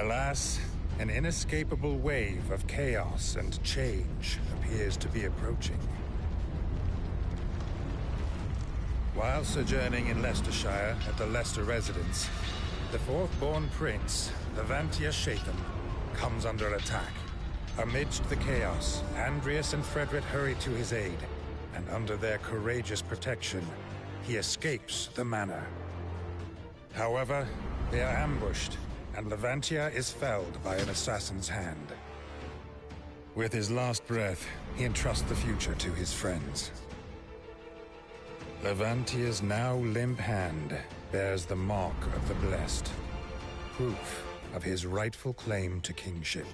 Alas, an inescapable wave of chaos and change appears to be approaching. While sojourning in Leicestershire at the Leicester residence, the fourth-born prince, Levantia Shatham, comes under attack. Amidst the chaos, Andreas and Frederick hurry to his aid, and under their courageous protection, he escapes the manor. However, they are ambushed, and Levantia is felled by an assassin's hand. With his last breath, he entrusts the future to his friends. Levantia's now limp hand bears the mark of the blessed, proof of his rightful claim to kingship.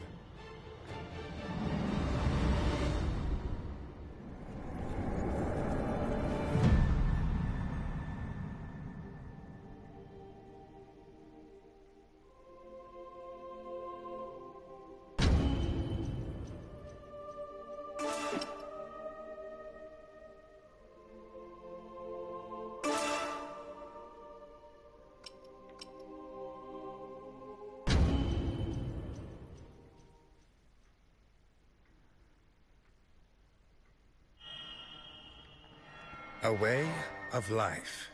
A way of life.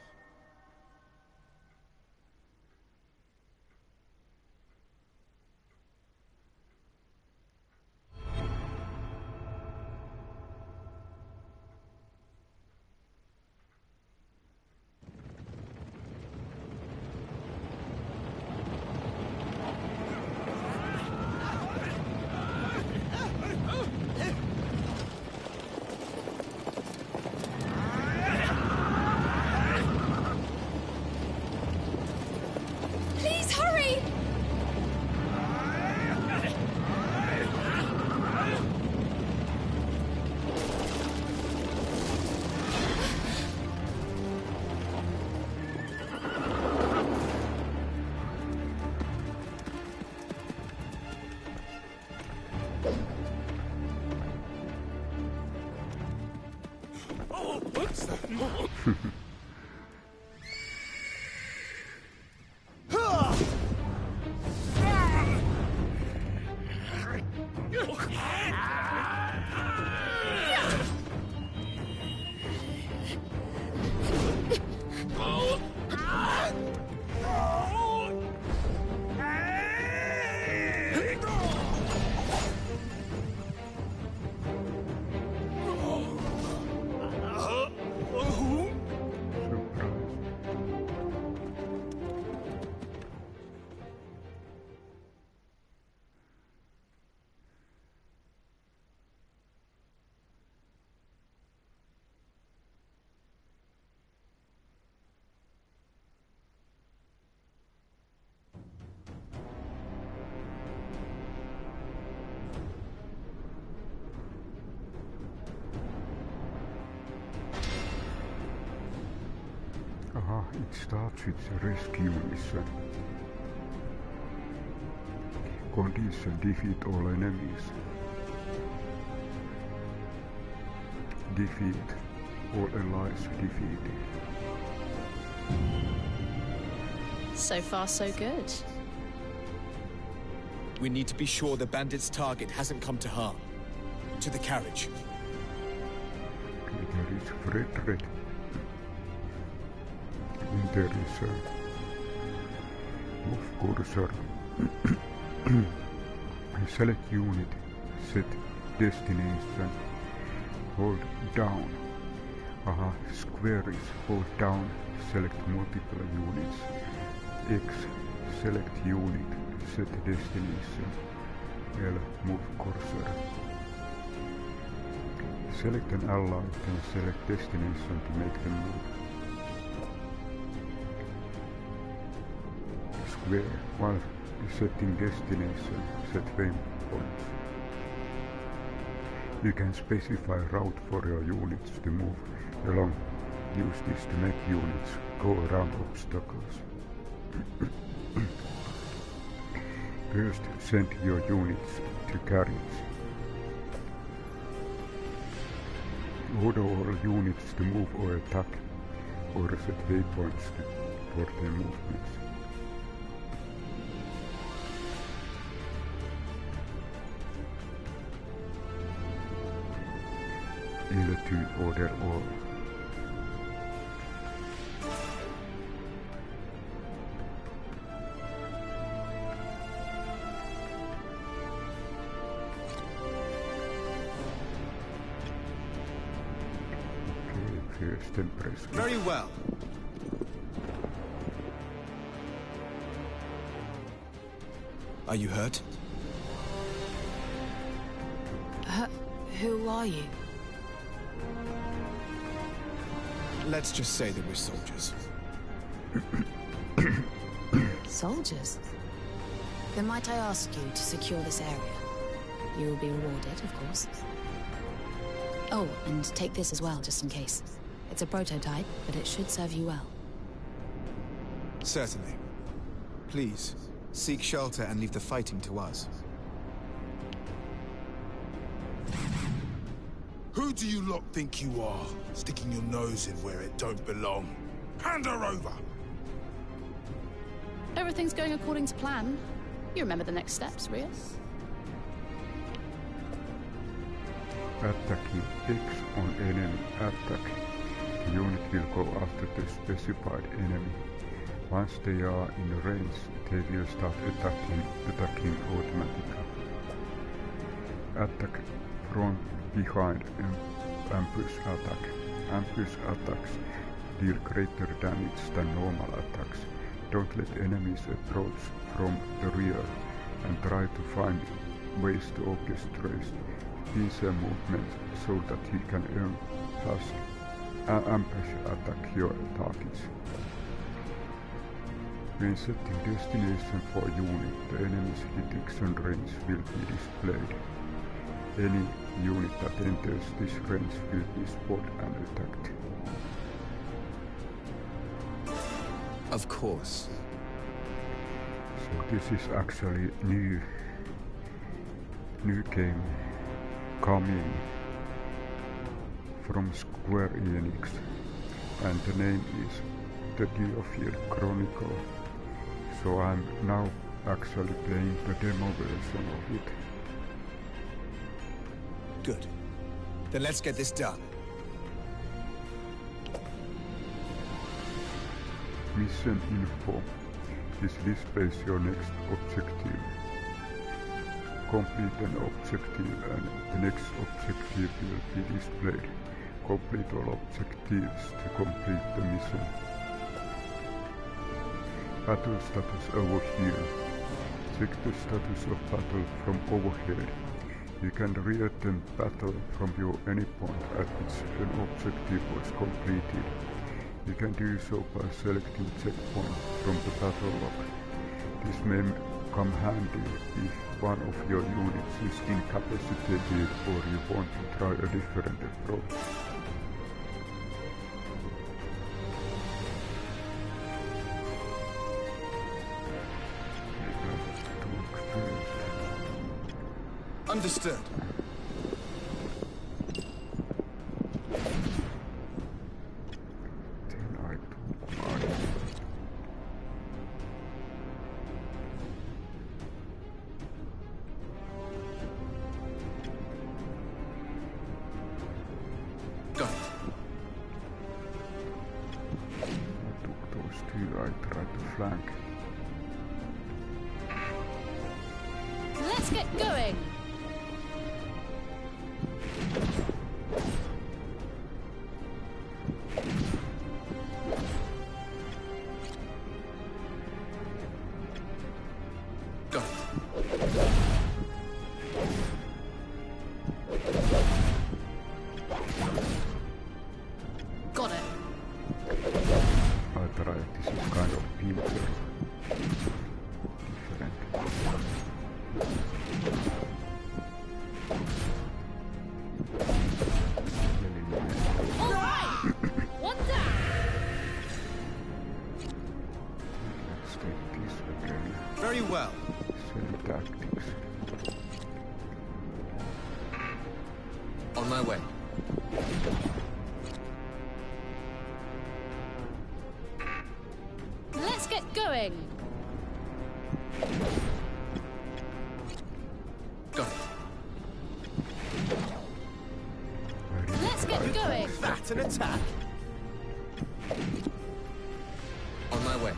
It starts with a rescue mission. Condition: defeat all enemies. Defeat all allies defeated. So far, so good. We need to be sure the bandit's target hasn't come to harm. To the carriage. Okay, there is Frederick. And there is a move cursor. Select unit, set destination, hold down. Square is hold down, select multiple units. X, select unit, set destination. L, move cursor. Select an ally, then select destination to make them move. Square, while setting destination, set waypoints. You can specify a route for your units to move along. Use this to make units go around obstacles. First, send your units to carriage. Order all units to move or attack, or set waypoints for their movements. ille till order all. Okay, first impress. Very well. Are you hurt? Who are you? Let's just say that we're soldiers. Soldiers? Then might I ask you to secure this area? You will be rewarded, of course. Oh, and take this as well, just in case. It's a prototype, but it should serve you well. Certainly. Please, seek shelter and leave the fighting to us. Who do you lot think you are, sticking your nose in where it don't belong? Hand her over! Everything's going according to plan. You remember the next steps, Rias? Attacking X on enemy attack. The unit will go after the specified enemy. Once they are in range, they will start attacking automatically. Attack from behind ambush attack. Ambush attacks deal greater damage than normal attacks. Don't let enemies approach from the rear and try to find ways to orchestrate his movement so that he can ambush attack your targets. When setting destination for unit, the enemy's detection range will be displayed. Any unit that enters this range will be spotted and attacked. Of course. So this is actually new game coming from Square Enix, and the name is the DioField Chronicle. So I'm now actually playing the demo version of it. Good. Then let's get this done. Mission info. This displays your next objective. Complete an objective and the next objective will be displayed. Complete all objectives to complete the mission. Battle status over here. Check the status of battle from overhead. You can return battle from your any point at which an objective was completed. You can do so by selecting checkpoint from the battle log. This may come handy if one of your units is incapacitated or you want to try a different approach. Understood. Let's get going! Got it. I'll try this is kind of pincer. Different. Alright! One down! Let's take this again. Very well. Same tactics. On my way. Let's get going! Got it. Let's That's an attack? On my way.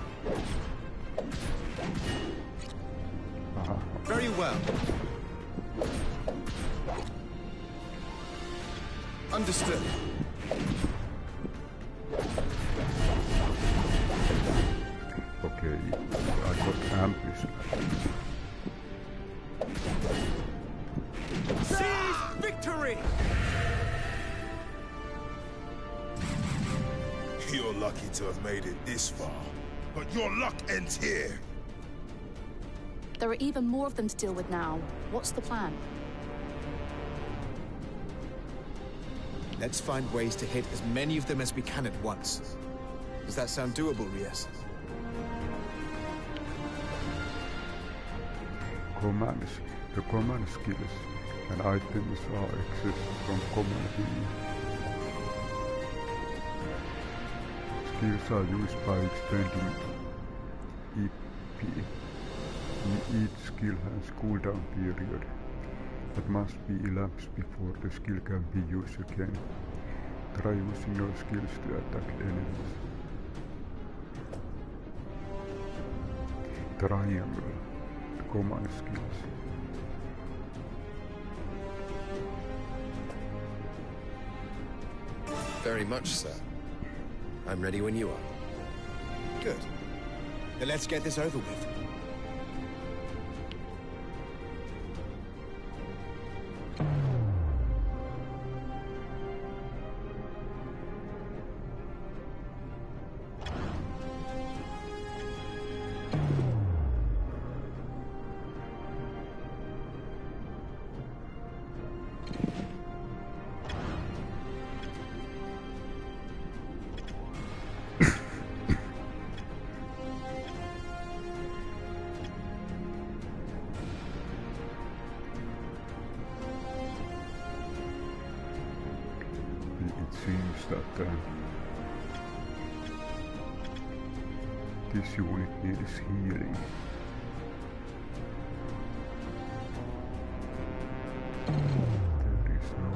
Very well. Understood. Okay, I got ambushed. Seize victory! You're lucky to have made it this far. But your luck ends here. There are even more of them to deal with now. What's the plan? Let's find ways to hit as many of them as we can at once. Does that sound doable, Rias? The command skills and items are accessed from command menu. Skills are used by expanding EP. Each skill has cooldown period that must be elapsed before the skill can be used again. Try using your skills to attack enemies. Triangle. Command skills. Very much, sir. I'm ready when you are. Good. Then let's get this over with. It seems that this unit needs healing. There is no...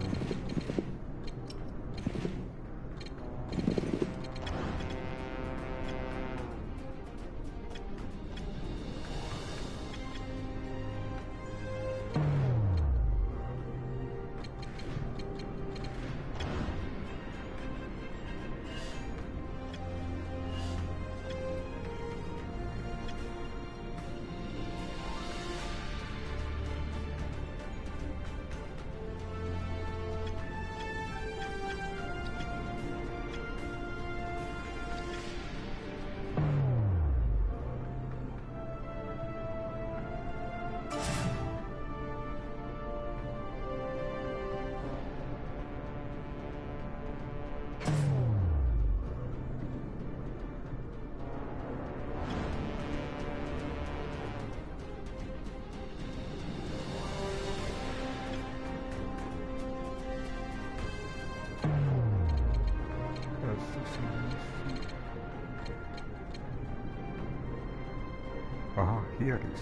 Aha, here is.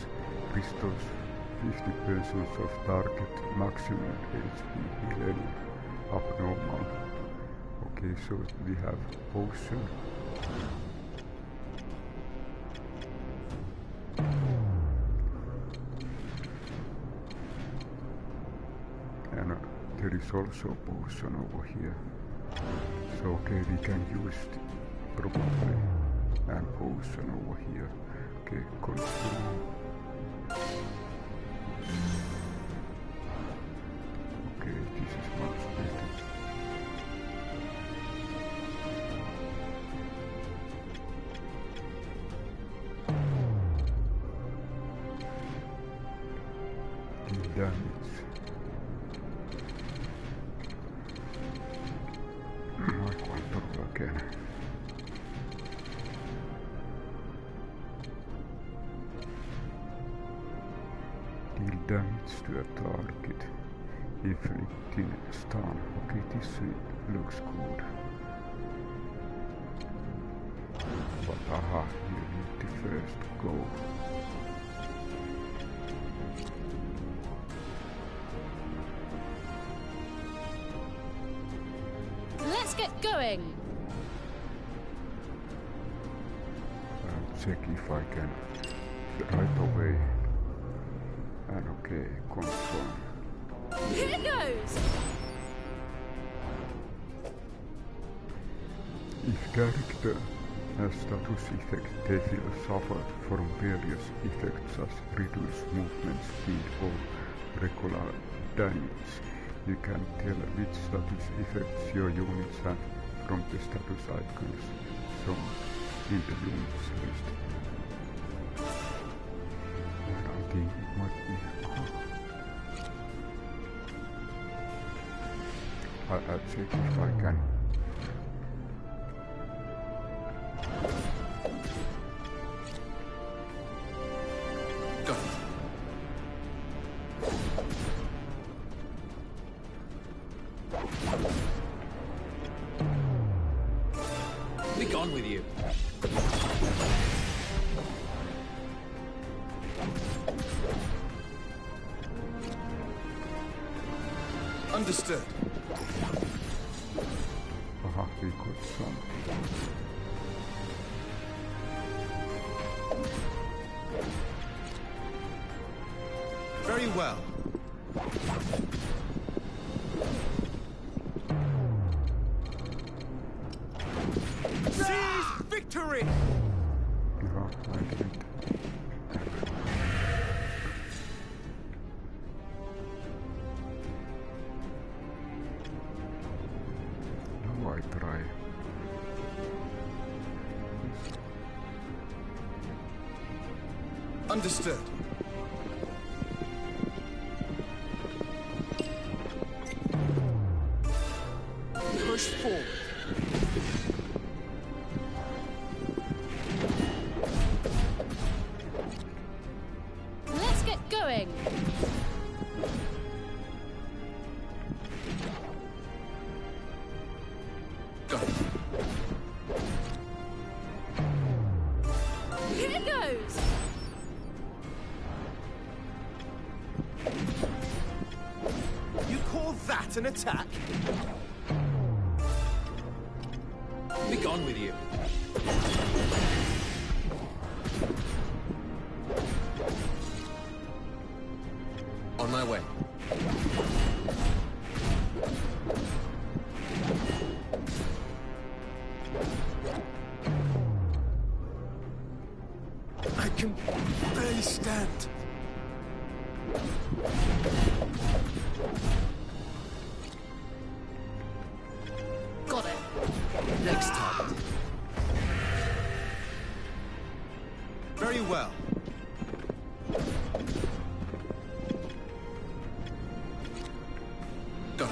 Restores 50% of target maximum HP healing abnormal. Okay, so we have potion. And there is also potion over here. So okay, we can use it probably. And potion over here. Okay, continue. Okay, this is much better. Deal damage. I control again. Deal damage to a target, inflicting stun. Okay, this looks good. But aha, you need to first go. Let's get going. I'll check if I can right away. And okay, confirm. Here goes! If character has status effect, they will suffer from various effects as reduced movement speed or regular damage. You can tell which status effects your units have from the status icons shown in the units list. And I think it might be... I'll check if I can. Go. Be gone with you. Understood. Aha, we got something. Very well. Seize victory! Yeah, I did. Now I try. Understood. Push forward. Let's get going. Go. Here goes! You call that an attack? Be gone with you. On my way. I can barely stand. Got it. Next time. Very well. Go.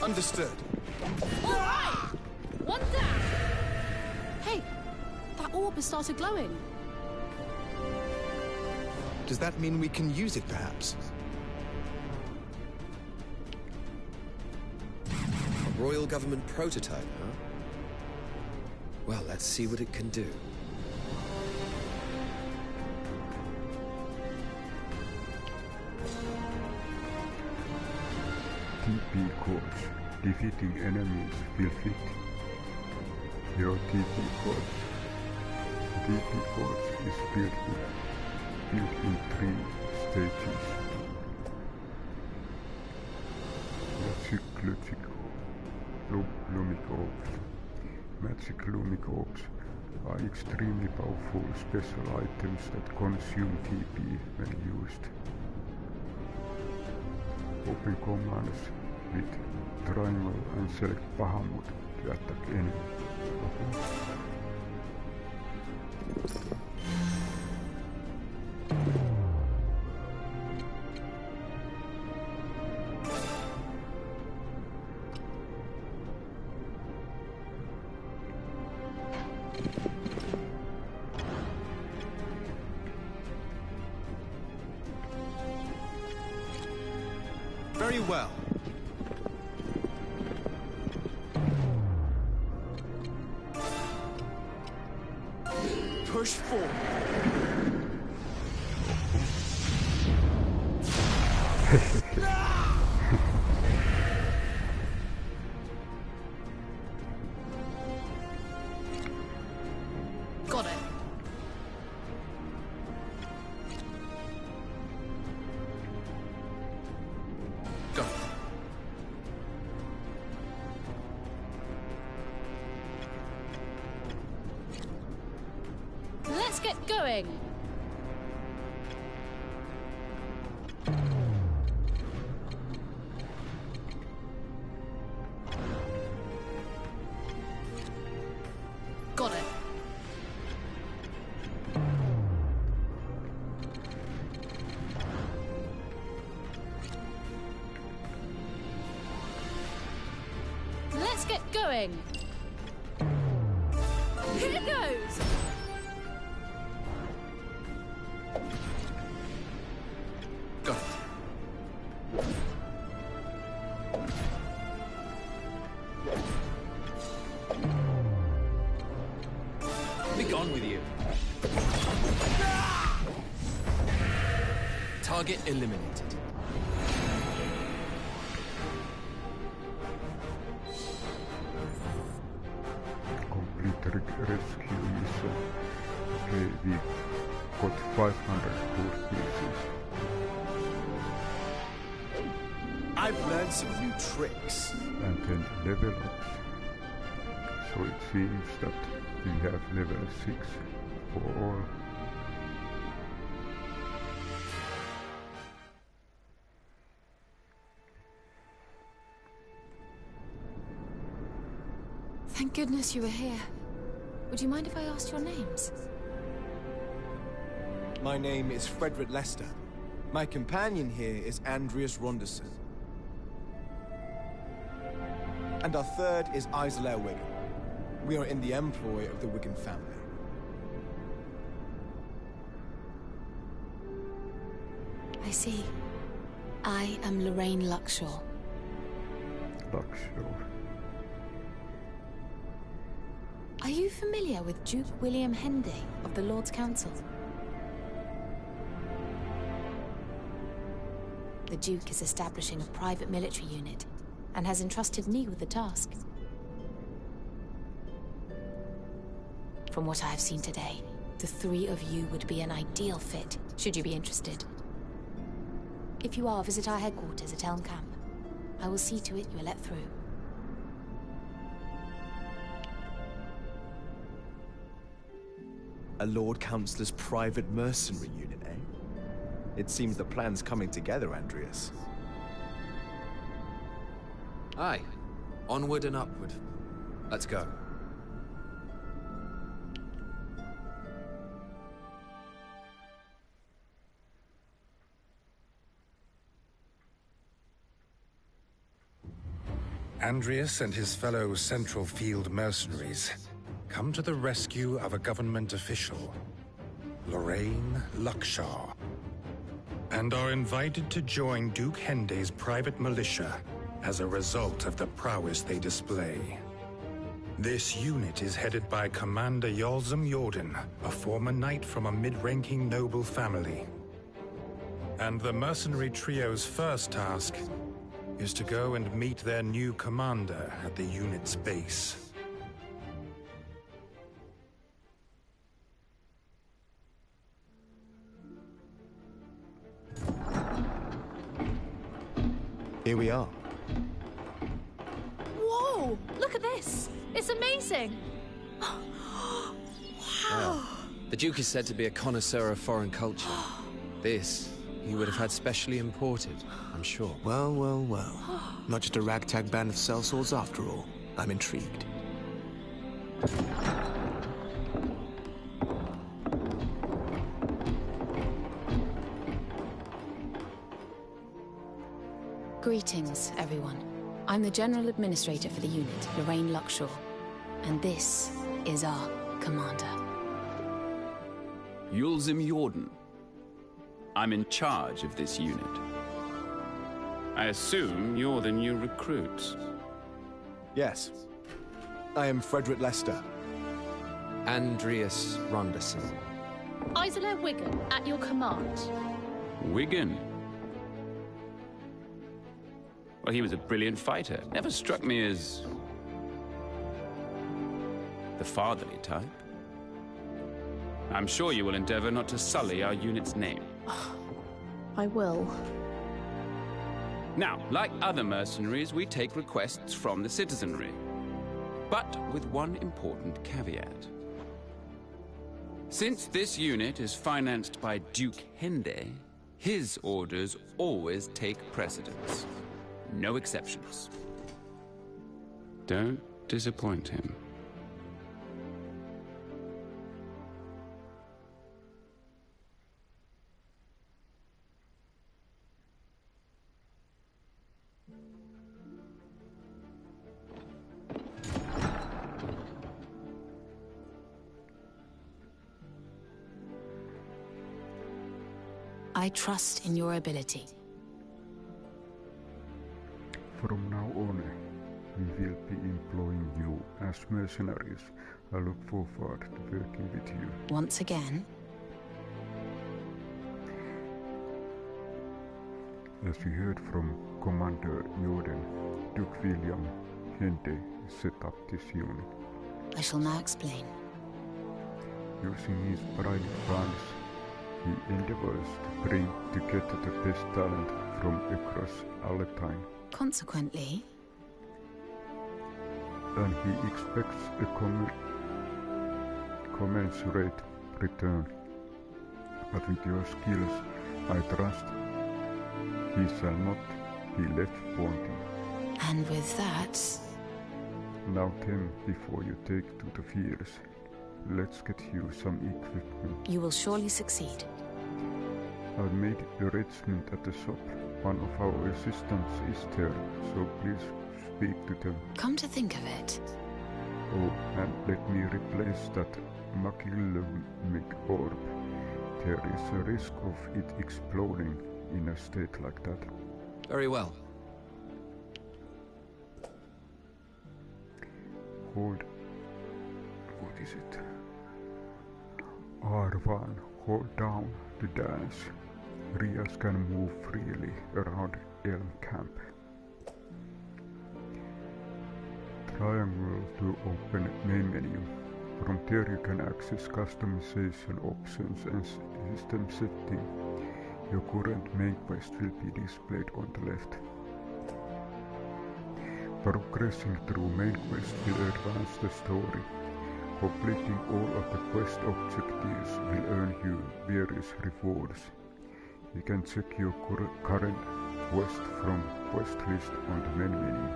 Understood. All right! One down! Hey, that orb has started glowing. Does that mean we can use it, perhaps? A royal government prototype, huh? Well, let's see what it can do. TP codes. Defeating enemies will fit your TP codes. TP codes is built in 3 stages. Magic Lumic Orbs are extremely powerful special items that consume TP when used. Open commands with triangle and select Bahamut to attack enemy. Very well. Push forward. Got it. Go. Let's get going. Got it. Let's get going. Here goes. Go. Be gone with you. Target eliminated. Complete rescue mission. Okay, we got 500 gold pieces. I've learned some new tricks. And then level ups. So it seems that we have level 6 for all. Thank goodness you were here. Would you mind if I asked your names? My name is Frederick Lester. My companion here is Andreas Ronderson. And our third is Isla Wigan. We are in the employ of the Wigan family. I see. I am Lorraine Luxshaw. Luxshaw. Are you familiar with Duke William Henday of the Lord's Council? The Duke is establishing a private military unit and has entrusted me with the task. From what I have seen today, the three of you would be an ideal fit, should you be interested. If you are, visit our headquarters at Elm Camp. I will see to it you are let through. A Lord Councillor's private mercenary unit, eh? It seems the plan's coming together, Andreas. Aye. Onward and upward. Let's go. Andreas and his fellow Central Field mercenaries come to the rescue of a government official, Lorraine Luxshaw, and are invited to join Duke Henday's private militia as a result of the prowess they display. This unit is headed by Commander Yalzam Jordan, a former knight from a mid-ranking noble family. And the mercenary trio's first task is to go and meet their new commander at the unit's base. Here we are. Whoa! Look at this! It's amazing! Wow! The Duke is said to be a connoisseur of foreign culture. This, he would have had specially imported, I'm sure. Well, well, well. Not just a ragtag band of sellswords after all. I'm intrigued. Greetings, everyone. I'm the General Administrator for the unit, Lorraine Luxshaw. And this is our commander. Yulzim Jordan. I'm in charge of this unit. I assume you're the new recruits. Yes. I am Frederick Lester. Andreas Ronderson. Isola Wigan, at your command. Wigan? Well, he was a brilliant fighter. Never struck me as the fatherly type. I'm sure you will endeavor not to sully our unit's name. I will. Now, like other mercenaries, we take requests from the citizenry. But with one important caveat. Since this unit is financed by Duke Hende, his orders always take precedence. No exceptions. Don't disappoint him. I trust in your ability. From now on, we will be employing you as mercenaries. I look forward to working with you. Once again? As you heard from Commander Jordan, Duke William Hende set up this unit. I shall now explain. Using his private funds, he endeavors to bring together the best talent from across Aletine. Consequently? And he expects a commensurate return. But with your skills, I trust he shall not be left wanting. And with that... Now then, before you take to the fields, let's get you some equipment. You will surely succeed. I've made arrangement at the shop. One of our assistants is there, so please speak to them. Come to think of it. Oh, and let me replace that Magillamic orb. There is a risk of it exploding in a state like that. Very well. Hold... What is it? R1. Hold down the dash. Rias can move freely around Elm Camp. Triangle to open main menu. From there you can access customization options and system setting. Your current main quest will be displayed on the left. Progressing through main quest will advance the story. Completing all of the quest objectives will earn you various rewards. You can check your current quest from quest list on the main menu.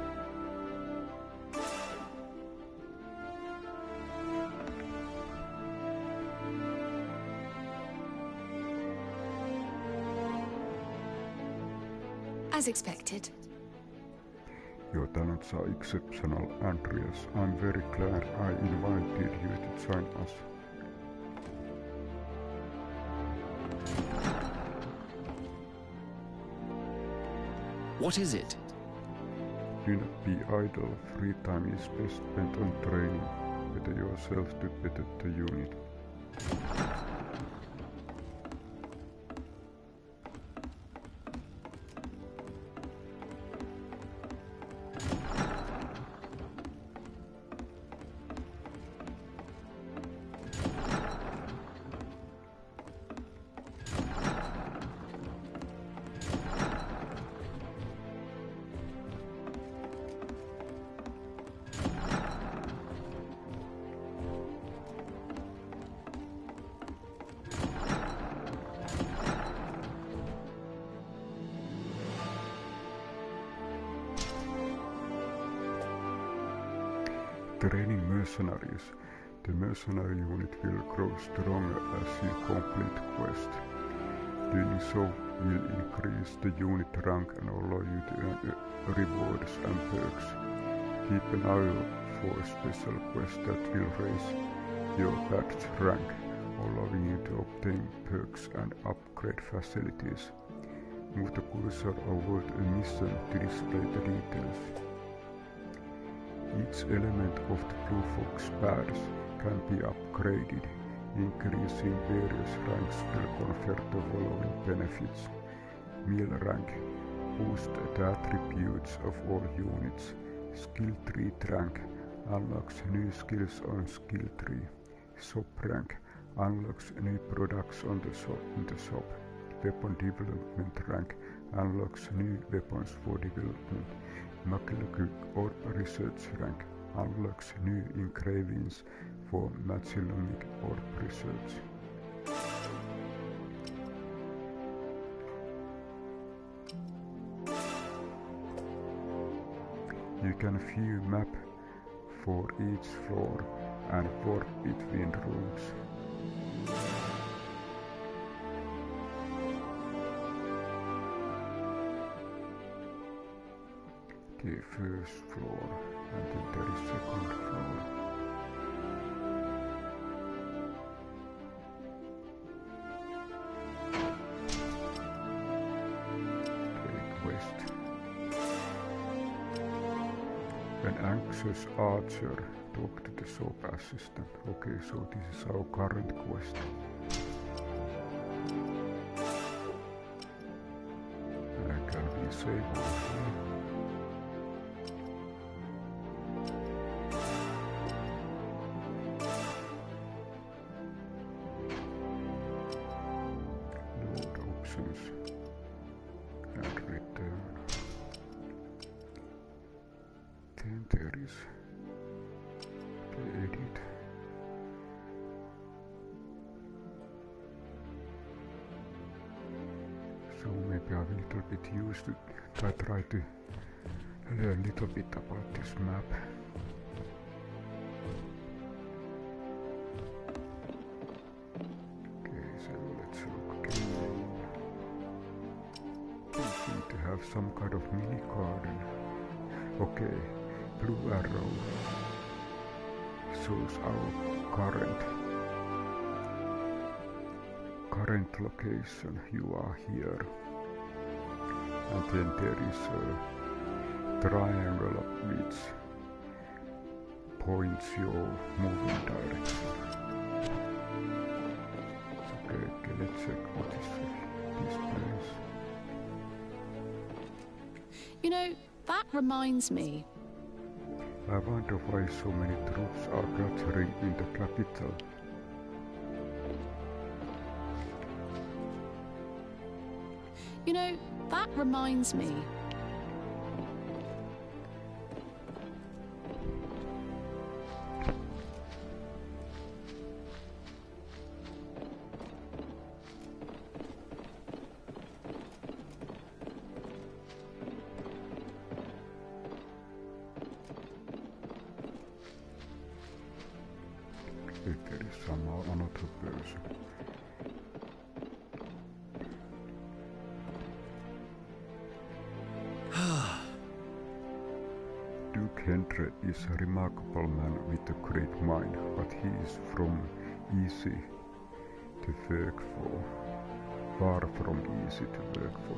As expected. Your talents are exceptional, Andreas. I'm very glad I invited you to join us. What is it? Do not be idle. Free time is best spent on training. Better yourself to better the unit. Training mercenaries. The mercenary unit will grow stronger as you complete quest. Doing so will increase the unit rank and allow you to earn rewards and perks. Keep an eye out for special quests that will raise your badge rank, allowing you to obtain perks and upgrade facilities. Move the cursor over a mission to display the details. Each element of the Blue Fox badge can be upgraded. Increasing various ranks will confer the following benefits. Meal rank. Boost the attributes of all units. Skill tree rank. Unlocks new skills on skill tree. Shop rank. Unlocks new products on in the shop. Weapon development rank. Unlocks new weapons for development. Magicka Orb research rank. Unlocks new engravings for Magicka Orb research. You can view map for each floor and warp between rooms. The first floor, and then there is second floor. Okay, quest. An anxious archer, talk to the shop assistant. Okay, so this is our current quest. Can we save over here? Load options and return. Then there is the edit. So maybe I will a little bit use it. I try to learn a little bit about this map. Okay, so let's look again. We seem to have some kind of mini garden. Okay, blue arrow shows our current location. You are here. And then there is a triangle which points your moving direction. Okay, let's check what is this place. You know, that reminds me. I wonder why so many troops are gathering in the capital. You know, that reminds me. If there is somehow another person. Duke Henry is a remarkable man with a great mind, but he is easy to work for. Far from easy to work for.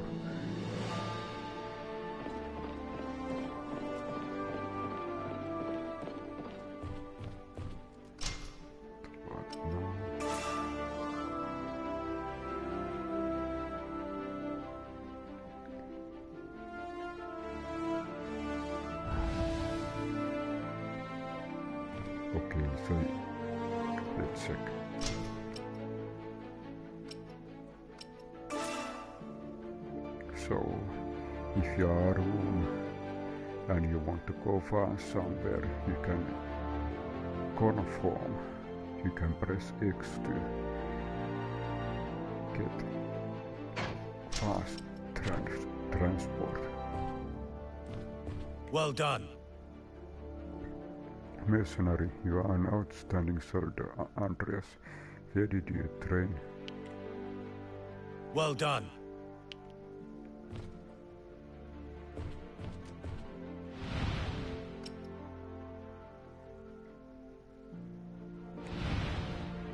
Okay, so let's check. So, if you are a room and you want to go fast somewhere, you can conform. You can press X to get fast transport. Well done. Mercenary, you are an outstanding soldier, Andreas. Where did you train? Well done.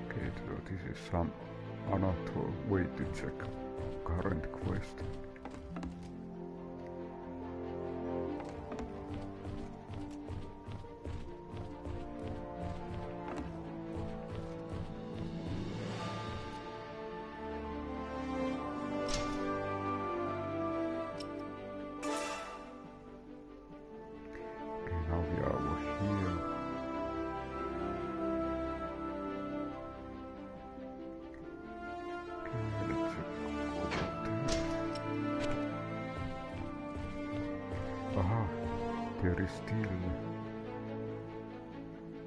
Okay, so this is some another way to check current quest. very still.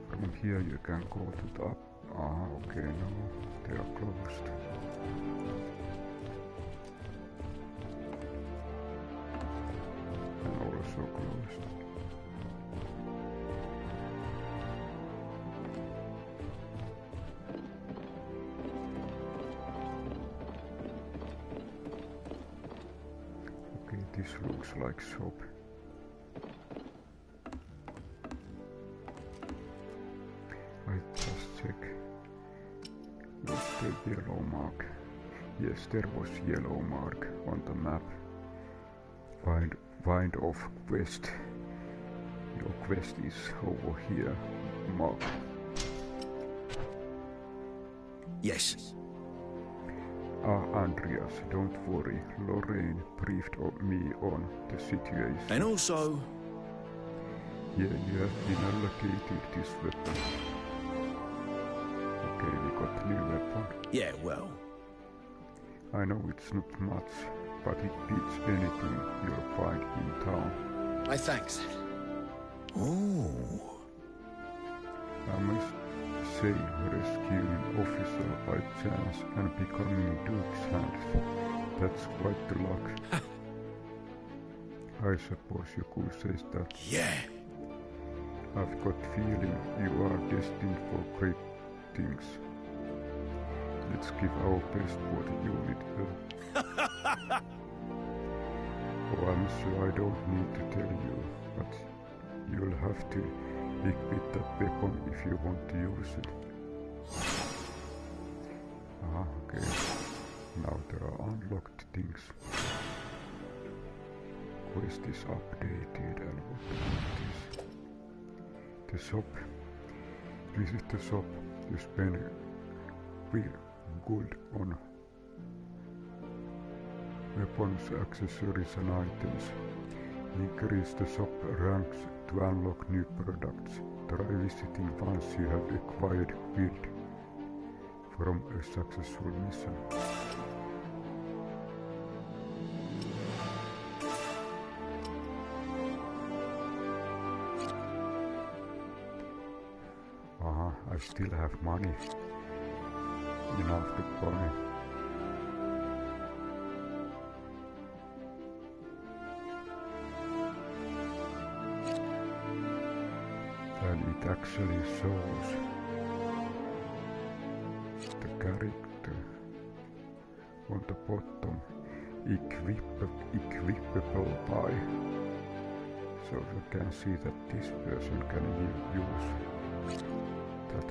From here you can go to the up. Ah, okay, no, they are closed. And also closed. Okay, this looks like shop. I just check. Was the yellow mark? Yes, there was yellow mark on the map. Find of quest. Your quest is over here, mark. Yes. Andreas, don't worry. Lorraine briefed me on the situation. And also... Yeah, you have been allocated this weapon. Okay, we got new weapon. Yeah, well... I know it's not much, but it beats anything you'll find in town. My thanks. Ooh. I must say, rescuing officer by chance and becoming Duke's hand, that's quite the luck. I suppose you could say that. Yeah. I've got feeling you are destined for great things. Let's give our best for the unit. Oh, I'm sure I don't need to tell you, but you'll have to equip that weapon if you want to use it. Ah, okay. Now there are unlocked things. Quest is updated and what is the shop. Visit the shop. You spend real gold on weapons, accessories and items. Increase the shop ranks to unlock new products. Try visiting once you have acquired gold from a successful mission. I still have money enough to buy. And it actually shows the character on the bottom, equipable by. So you can see that this person can use that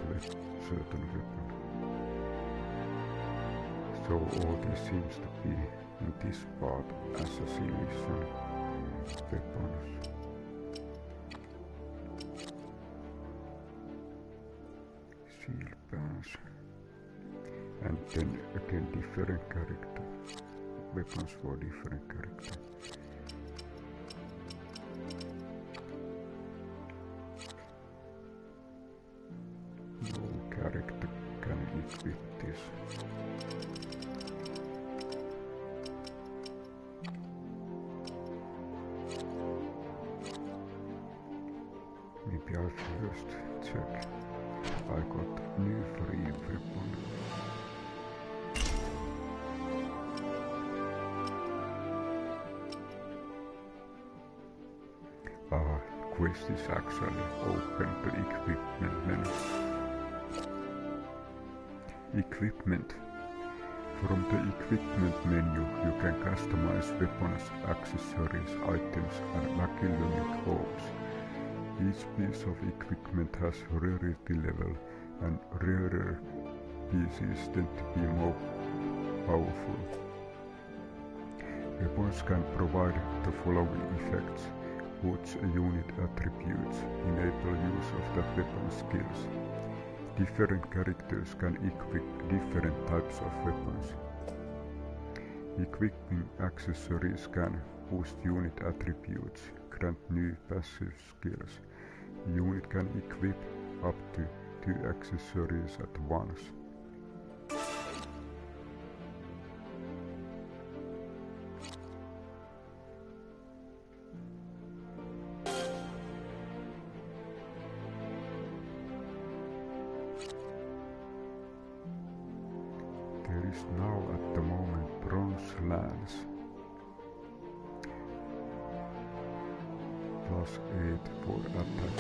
certain weapon. So all this seems to be in this part assassination weapons. Shield bands. And then again different character. Weapons for different character. No character can equip this. Maybe I first check. I got new free weapon. Quest is actually open to equipment menu. Equipment. From the equipment menu you can customize weapons, accessories, items and machinima orbs. Each piece of equipment has rarity level and rarer pieces tend to be more powerful. Weapons can provide the following effects. Boost a unit attributes, enable use of the weapon skills. Different characters can equip different types of weapons. Equipping accessories can boost unit attributes, grant new passive skills. A unit can equip up to 2 accessories at once. There is now at the moment bronze lance. +8 for attack.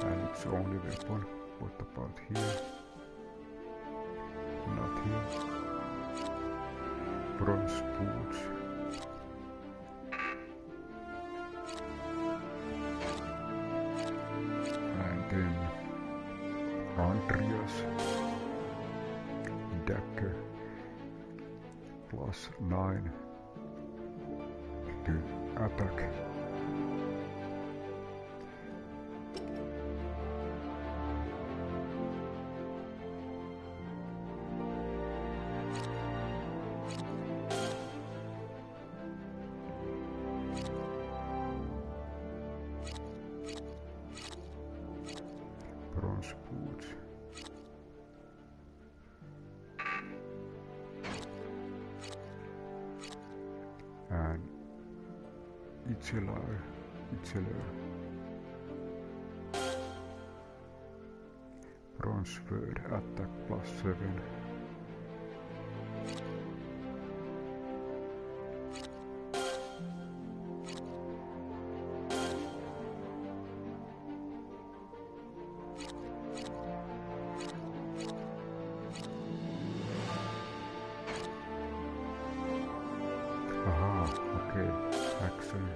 And it's only weapon. What about here? Not here. Bronze boots. And then Andreas dagger +9 to attack. Bronze boots. And Itzeler. Bronze sword attack +7. Aha, okay, actually.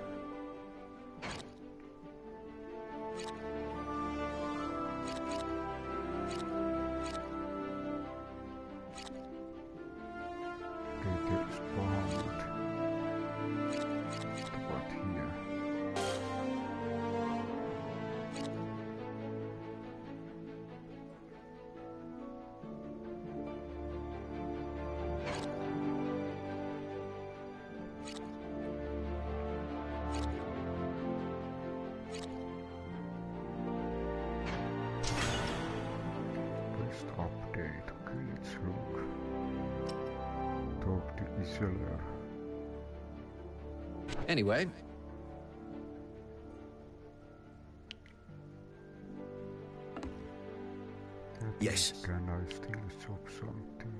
Details bound. What here? Best update. Okay, let's look. Talk to Isoler. Anyway, Yes. Can I still shop something?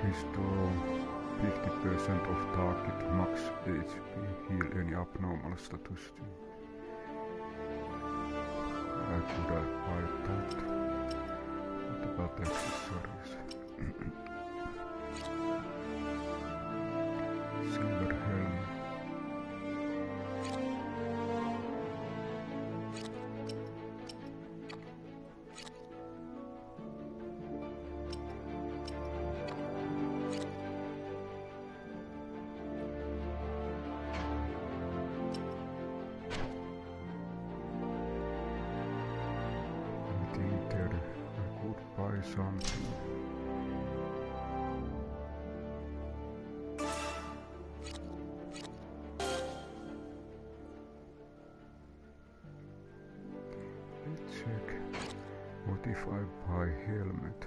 Restore 50% of target max HP, heal any abnormal status. Could I buy that? What about accessories? Silver helm. Buy something. Let's check. What if I buy helmet?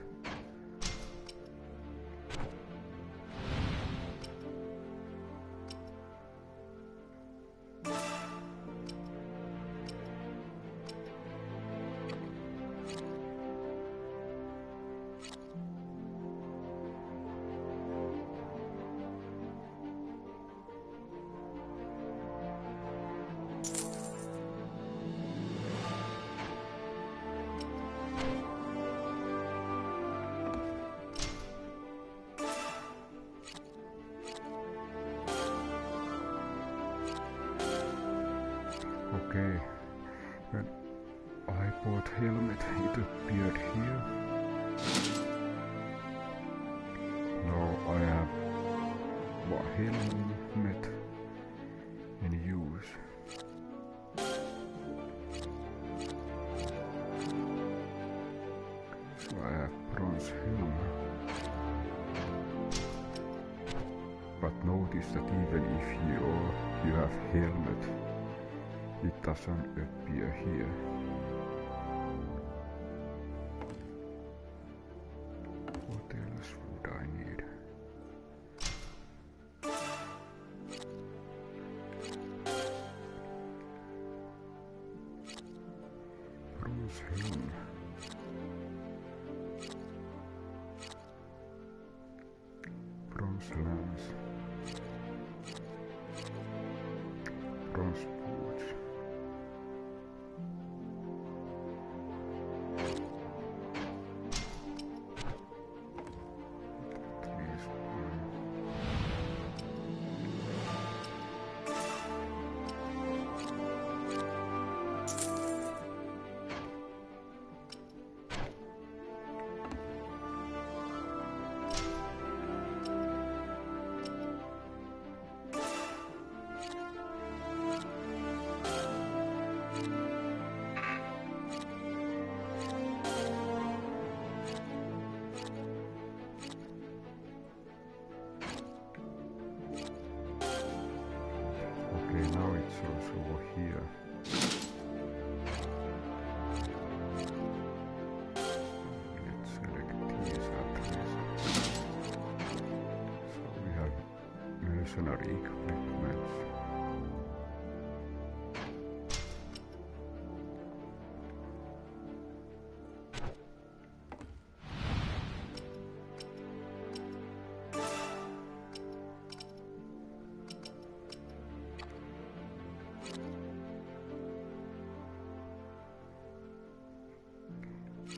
Okay, when I bought helmet, it appeared here. Now I have helmet in use. So I have bronze helmet. notice that even if you have helmet, it doesn't appear here. What else would I need? Bronze helm. Bronze lance. Bronze boots. Okay, now it's also over here. Let's select these at least. So we have mercenary equipment.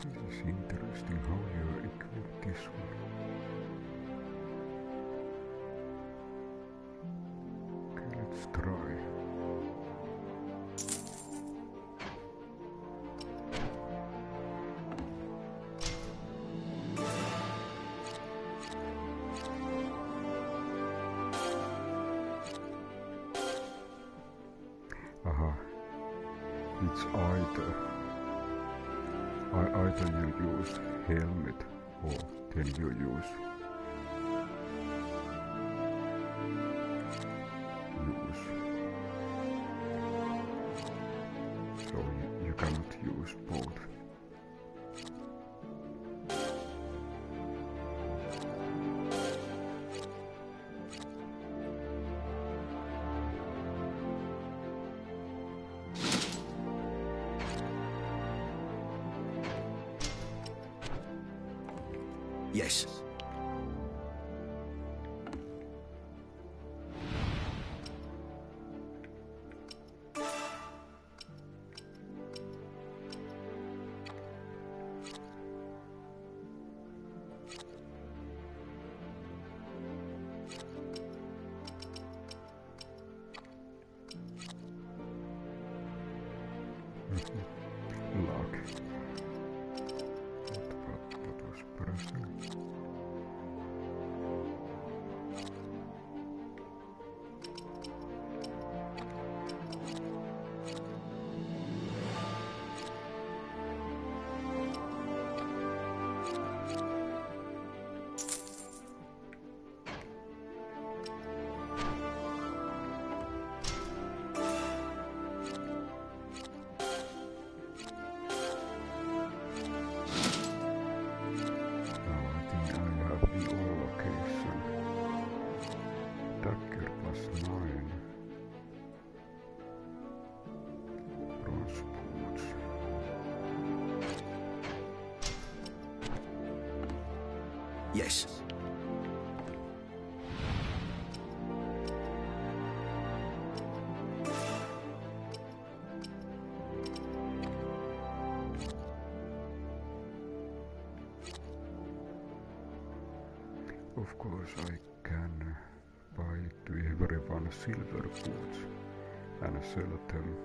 This is interesting how you equip this one. Okay, let's try. Aha, it's either you use helmet or then you use so you cannot use both. Yes. Luck. What was pressing? Yes. Of course I can buy to everyone silver boots and sell them.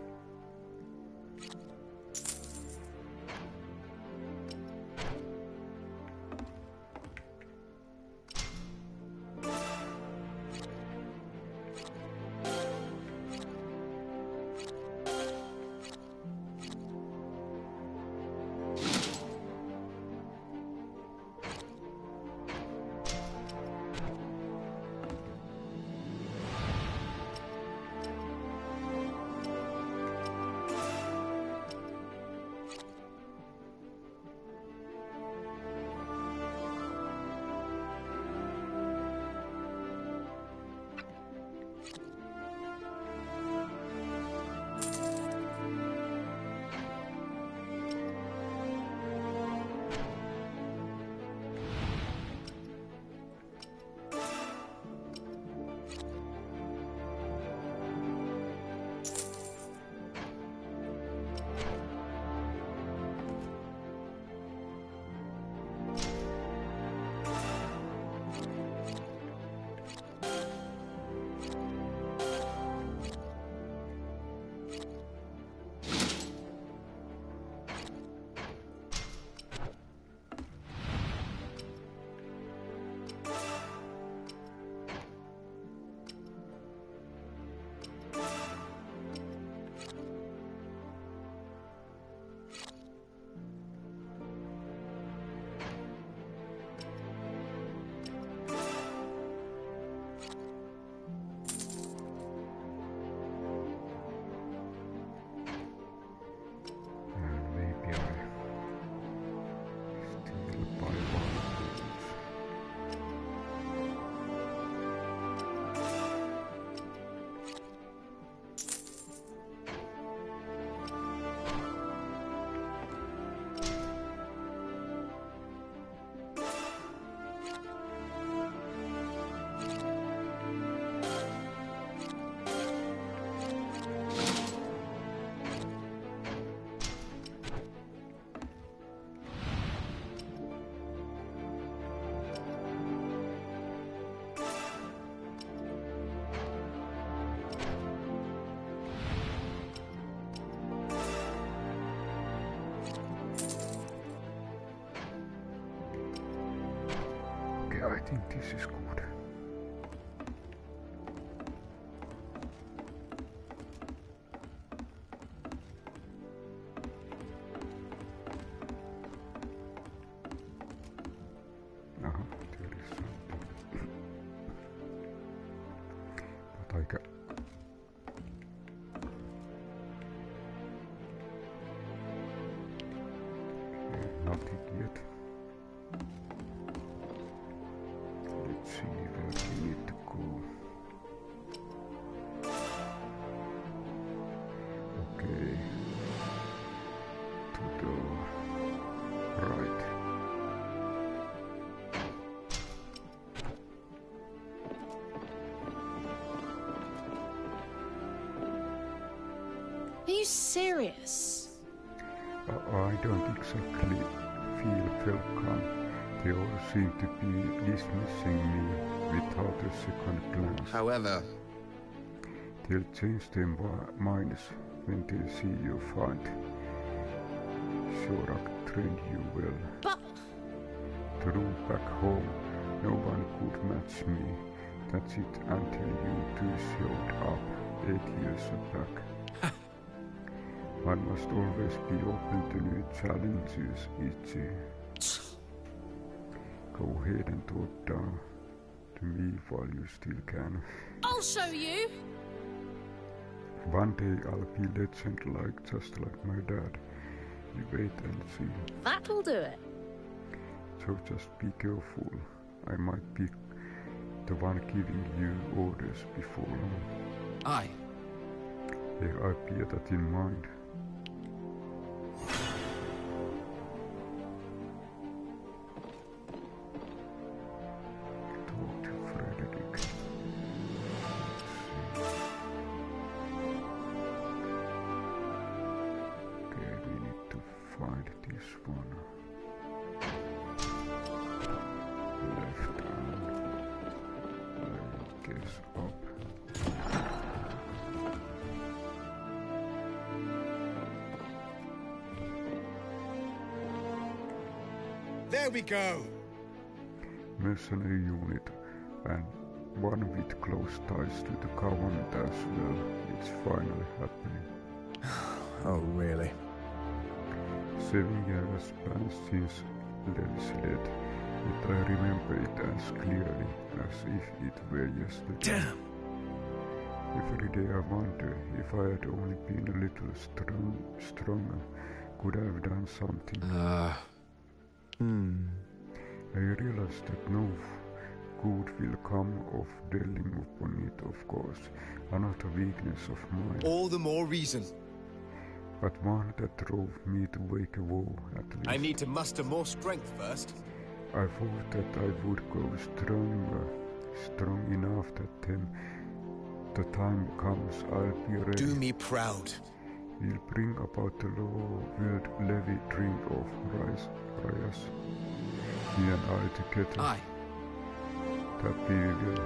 Okay, I think this is good. There is something. But I can... Nothing yet. Let's see where we need to go. Okay. To the right. Are you serious? I don't exactly feel welcome. They all seem to be dismissing me without a second glance. However, They'll change their minds when they see you fight. Shorak trained you well. But... True, back home, no one could match me. That's it until you two showed up 8 years back. One must always be open to new challenges, Ichi. Go ahead and talk down to me while you still can. I'll show you! One day I'll be legend just like my dad. You wait and see. That'll do it. So just be careful. I might be the one giving you orders before long. Aye. Yeah, I bear that in mind. Talk to Frederick. Okay, we need to find this one. Left and I guess up. There we go! Mercenary unit and one with close ties to the Covenant as well. It's finally happening. Oh, really? 7 years passed since Len's death, yet I remember it as clearly as if it were yesterday. Damn! Every day I wonder if I had only been a little stronger, could I have done something. I realized that no good will come of dwelling upon it, of course, another weakness of mine. All the more reason. But one that drove me to wage a war, at least. I need to muster more strength first. I thought that I would go strong enough that when the time comes I'll be ready. Do me proud. We'll bring about the world levy drink of Rias. Me and I together. Aye. That we will.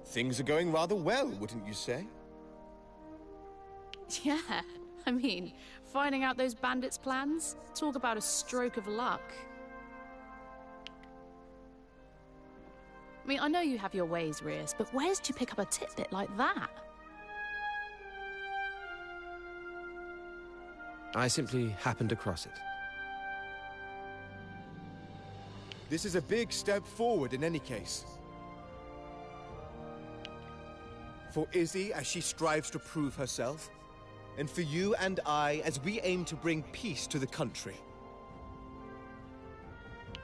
Things are going rather well, wouldn't you say? Yeah, I mean, finding out those bandits' plans? Talk about a stroke of luck. I mean, I know you have your ways, Rias, but where did you pick up a tidbit like that? I simply happened across it. This is a big step forward in any case. For Izzy as she strives to prove herself, and for you and I as we aim to bring peace to the country.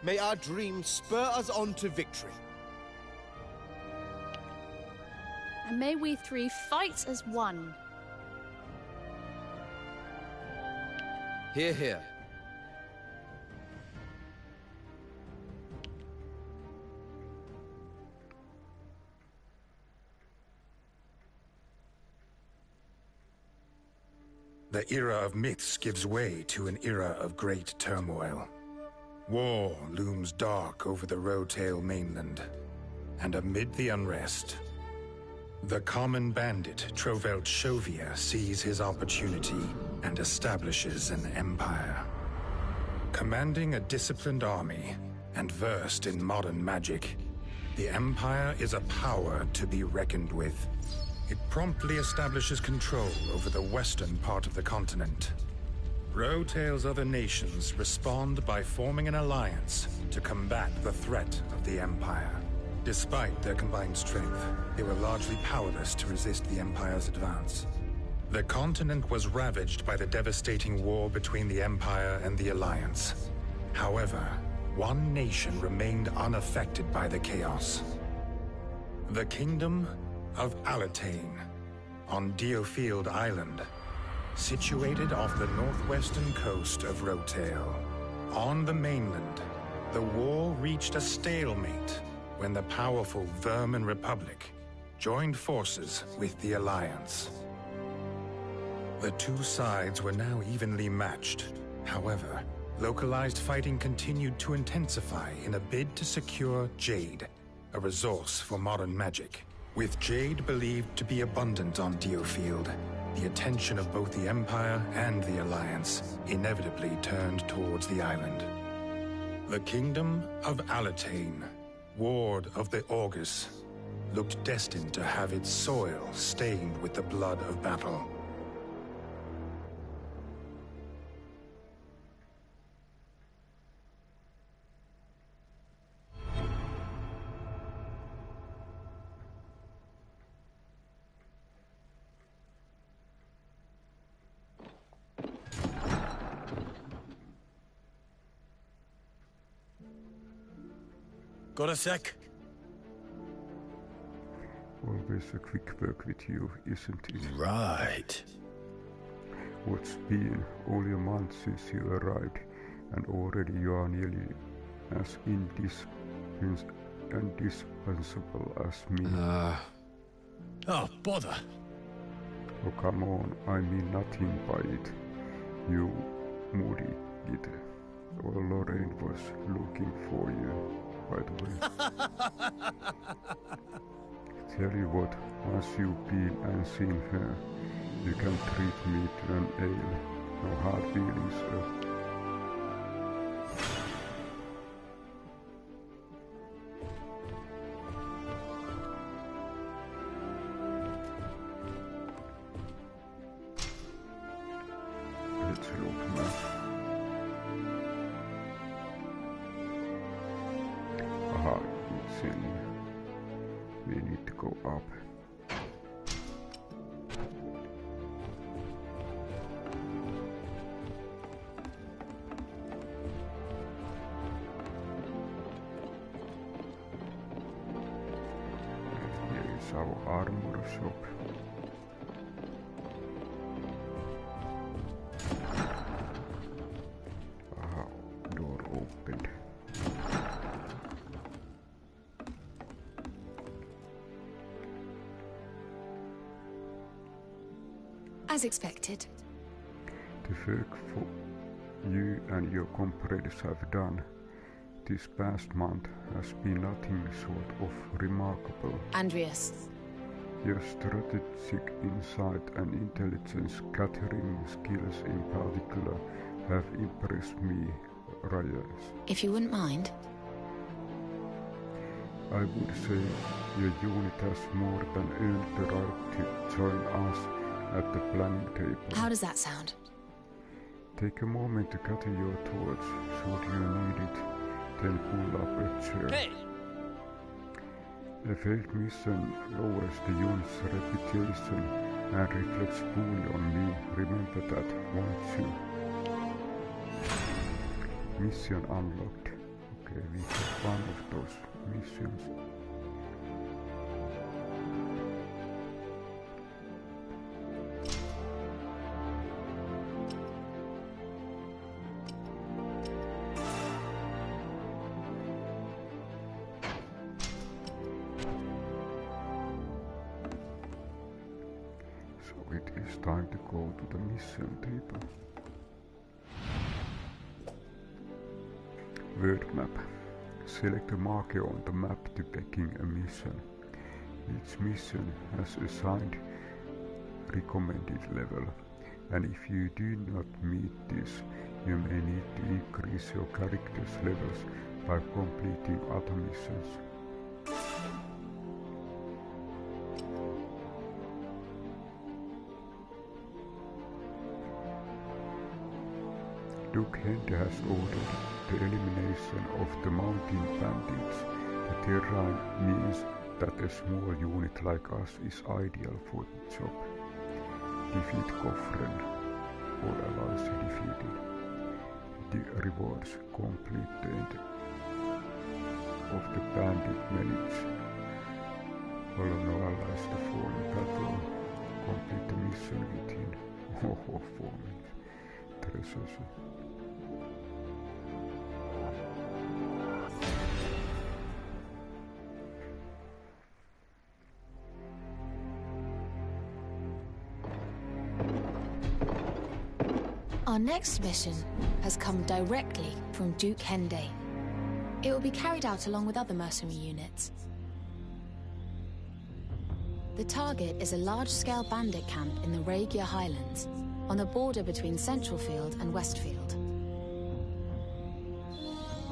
May our dreams spur us on to victory. And may we three fight as one. Hear, hear. The era of myths gives way to an era of great turmoil. War looms dark over the Rotail mainland, and amid the unrest, the common bandit Trovelt Shovia sees his opportunity and establishes an empire. Commanding a disciplined army and versed in modern magic, the Empire is a power to be reckoned with. It promptly establishes control over the western part of the continent. Rowtail's other nations respond by forming an alliance to combat the threat of the Empire. Despite their combined strength, they were largely powerless to resist the Empire's advance. The continent was ravaged by the devastating war between the Empire and the Alliance. However, one nation remained unaffected by the chaos. The Kingdom of Alatane, on DioField Island, situated off the northwestern coast of Rowtail. On the mainland, the war reached a stalemate when the powerful Vermin Republic joined forces with the Alliance. The two sides were now evenly matched. However, localized fighting continued to intensify in a bid to secure Jade, a resource for modern magic. With Jade believed to be abundant on DioField, the attention of both the Empire and the Alliance inevitably turned towards the island. The Kingdom of Alatane, ward of the Augurs, looked destined to have its soil stained with the blood of battle. Got a sec? Always a quick work with you, isn't it? Right. What's been only a month since you arrived, and already you are nearly as indispensable as me. Oh, bother. Oh, come on, I mean nothing by it. You moody kid. Or Lorraine was looking for you, by the way. Tell you what, once you've been and seen her, you can treat me to an ale. No hard feelings, Let's look now. Aha, it's in. We need to go up. Here is our armor shop. Aha, door opened. As expected. The work for you and your comrades have done this past month has been nothing short of remarkable. Andreas. Your strategic insight and intelligence gathering skills in particular have impressed me, Reyes. If you wouldn't mind. I would say your unit has more than earned the right to join us at the planning table. How does that sound? Take a moment to gather your thoughts, should you need it, then pull up a chair. Hey! A failed mission lowers the unit's reputation and reflects poorly on me. Remember that, won't you? Mission unlocked. Okay, we got one of those missions. So it is time to go to the mission table. Word map. Select a marker on the map to begin a mission. Each mission has assigned recommended level, and if you do not meet this, You may need to increase your character's levels by completing other missions. Duke Hende has ordered the elimination of the mountain bandits. The terrain means that a small unit like us is ideal for the job. Defeat Kofren, all allies defeated. The rewards complete the end of the bandit menace. All no allies to fall in battle. Complete the mission within 4 minutes. Treasures. Our next mission has come directly from Duke Hende. It will be carried out along with other mercenary units. The target is a large-scale bandit camp in the Regia Highlands, on the border between Centralfield and Westfield.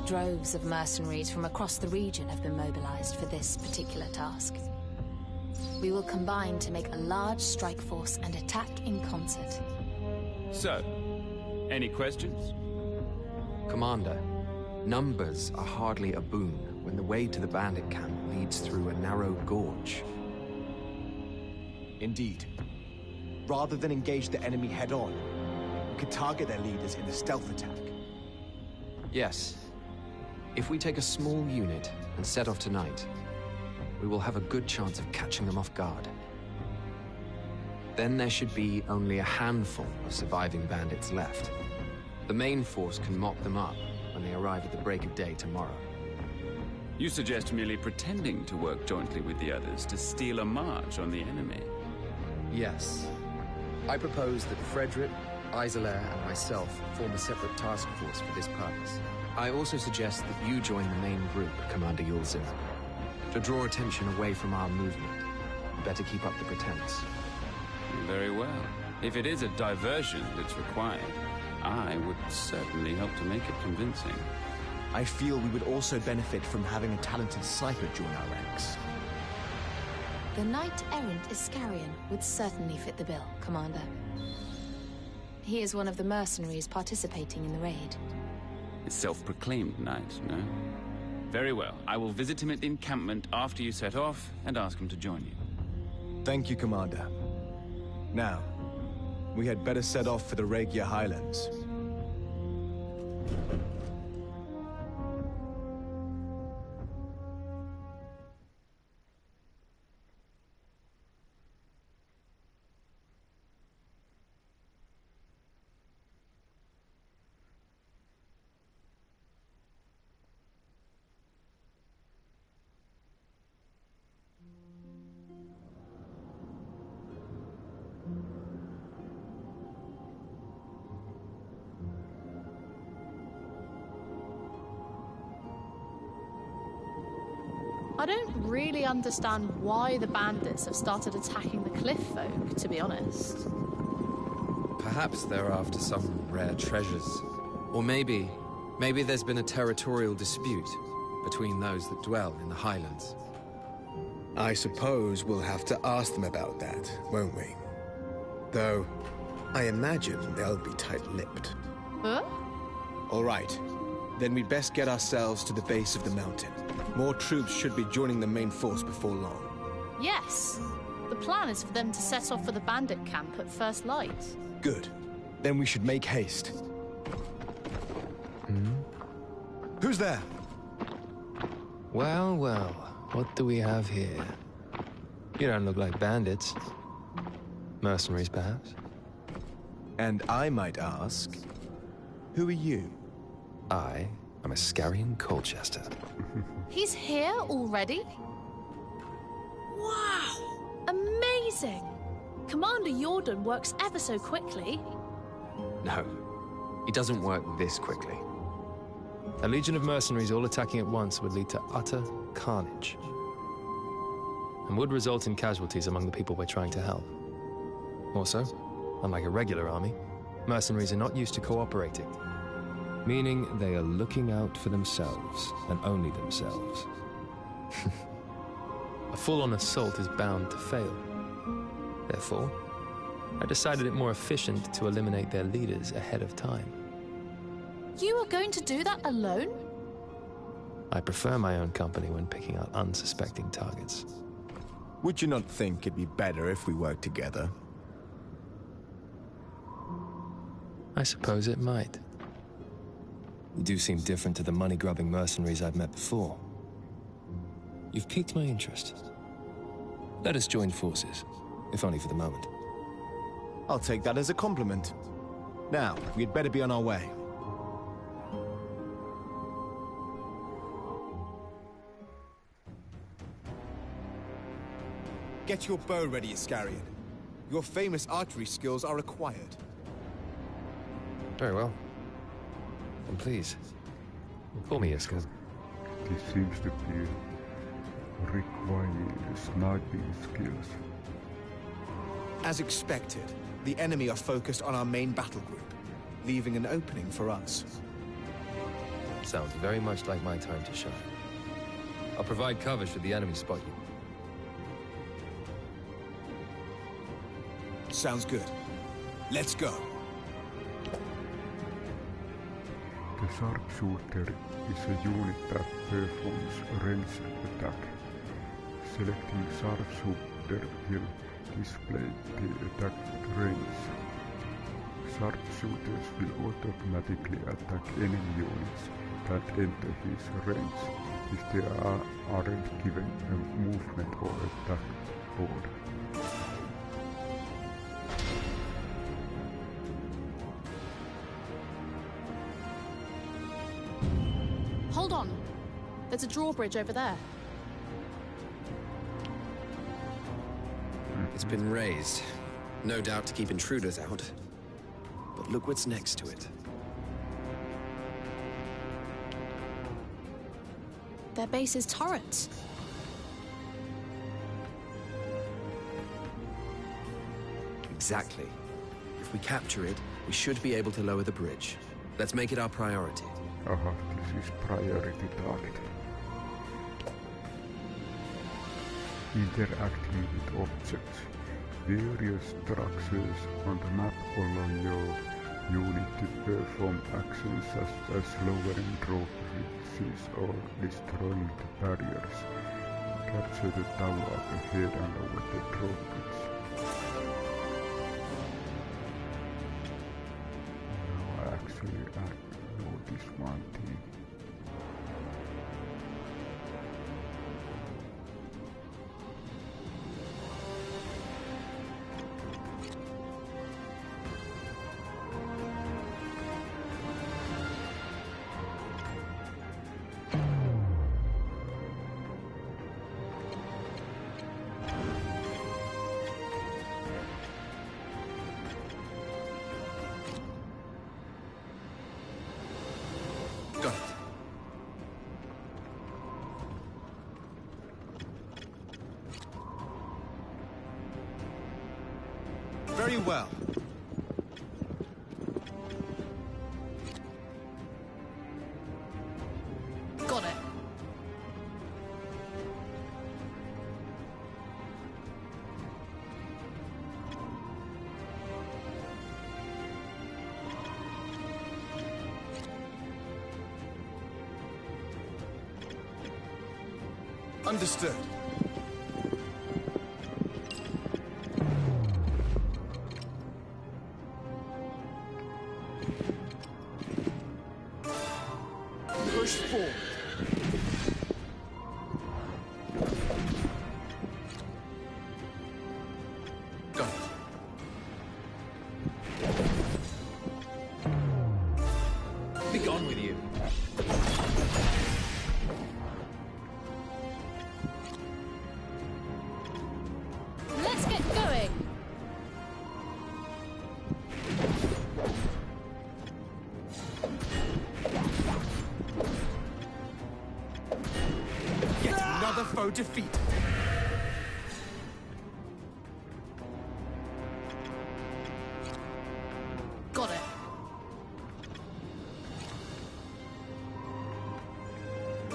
Droves of mercenaries from across the region have been mobilized for this particular task. We will combine to make a large strike force and attack in concert. So, any questions? Commander, numbers are hardly a boon when the way to the bandit camp leads through a narrow gorge. Indeed. Rather than engage the enemy head-on, we could target their leaders in a stealth attack. Yes. If we take a small unit and set off tonight, we will have a good chance of catching them off guard. Then there should be only a handful of surviving bandits left. The main force can mop them up when they arrive at the break of day tomorrow. You suggest merely pretending to work jointly with the others to steal a march on the enemy? Yes. I propose that Frederick, Isolair, and myself form a separate task force for this purpose. I also suggest that you join the main group, Commander Yulzim. To draw attention away from our movement, you better keep up the pretense. Very well. If it is a diversion that's required, I would certainly help to make it convincing. I feel we would also benefit from having a talented sniper join our ranks. The Knight-Errant Iscarian would certainly fit the bill, Commander. He is one of the mercenaries participating in the raid. A self-proclaimed knight, no? Very well. I will visit him at the encampment after you set off and ask him to join you. Thank you, Commander. Now, we had better set off for the Regia Highlands. I don't really understand why the bandits have started attacking the cliff folk, to be honest. Perhaps they're after some rare treasures. Or maybe there's been a territorial dispute between those that dwell in the Highlands. I suppose we'll have to ask them about that, won't we? Though, I imagine they'll be tight-lipped. Huh? All right. Then we'd best get ourselves to the base of the mountain. More troops should be joining the main force before long. Yes. The plan is for them to set off for the bandit camp at first light. Good. Then we should make haste. Who's there? Well, well. What do we have here? You don't look like bandits. Mercenaries, perhaps? And I might ask, who are you? I am Iscarian Colchester. He's here already? Wow! Amazing! Commander Jordan works ever so quickly. No, he doesn't work this quickly. A legion of mercenaries all attacking at once would lead to utter carnage, and would result in casualties among the people we're trying to help. Also, unlike a regular army, mercenaries are not used to cooperating, Meaning they are looking out for themselves, and only themselves. A full-on assault is bound to fail. Therefore, I decided it more efficient to eliminate their leaders ahead of time. You are going to do that alone? I prefer my own company when picking out unsuspecting targets. Would you not think it'd be better if we worked together? I suppose it might. You do seem different to the money-grubbing mercenaries I've met before. You've piqued my interest. Let us join forces, if only for the moment. I'll take that as a compliment. Now, we'd better be on our way. Get your bow ready, Iscarian. Your famous archery skills are acquired. Very well. And please, call me Iska. This seems to be requiring sniping skills. As expected, the enemy are focused on our main battle group, leaving an opening for us. Sounds very much like my time to shine. I'll provide cover should the enemy spot you. Sounds good. Let's go. The sharpshooter is a unit that performs ranged attack. Selecting sharpshooter will display the attack range. Sharpshooters will automatically attack enemy units that enter his range if they aren't given a movement or attack order. Hold on. There's a drawbridge over there. It's been raised. No doubt to keep intruders out. But look what's next to it. Their base is turrets. Exactly. If we capture it, we should be able to lower the bridge. Let's make it our priority. Aha, this is priority target. Interacting with objects. Various structures on the map allow your unit to perform actions such as lowering drawbridges or destroying the barriers. Capture the tower up ahead and over the drawbridge. Now I actually notice one thing. Very well. Got it. Understood. Push forward. Got it. Be gone with you. Let's get going. Yet another foe defeated. Got it.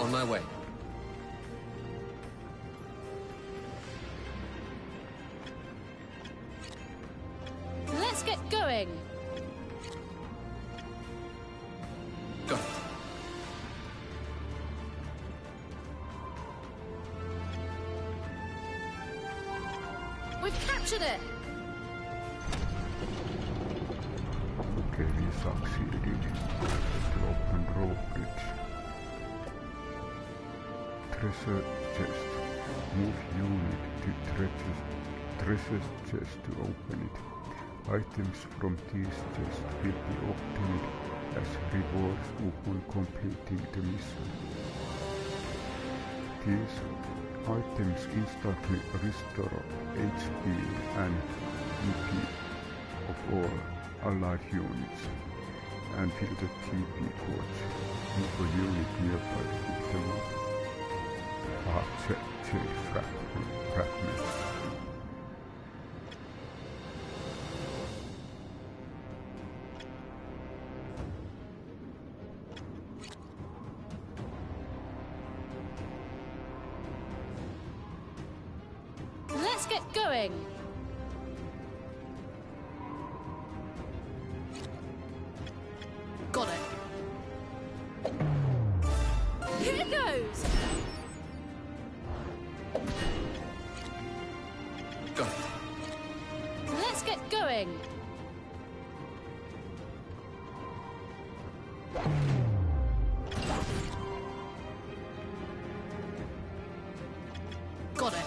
On my way. Let's get going. Got it. We've captured it. Okay, we succeeded to open drawbridge. Treasure chest. Move unit to treasure chest to open it. Items from these chests will be obtained as rewards upon completing the mission. These items instantly restore HP and EP of all allied units and fill the TP codes. Move a unit nearby to pick them up. Fragments. Let's get going. Got it. Here goes. Got it. Let's get going. Got it.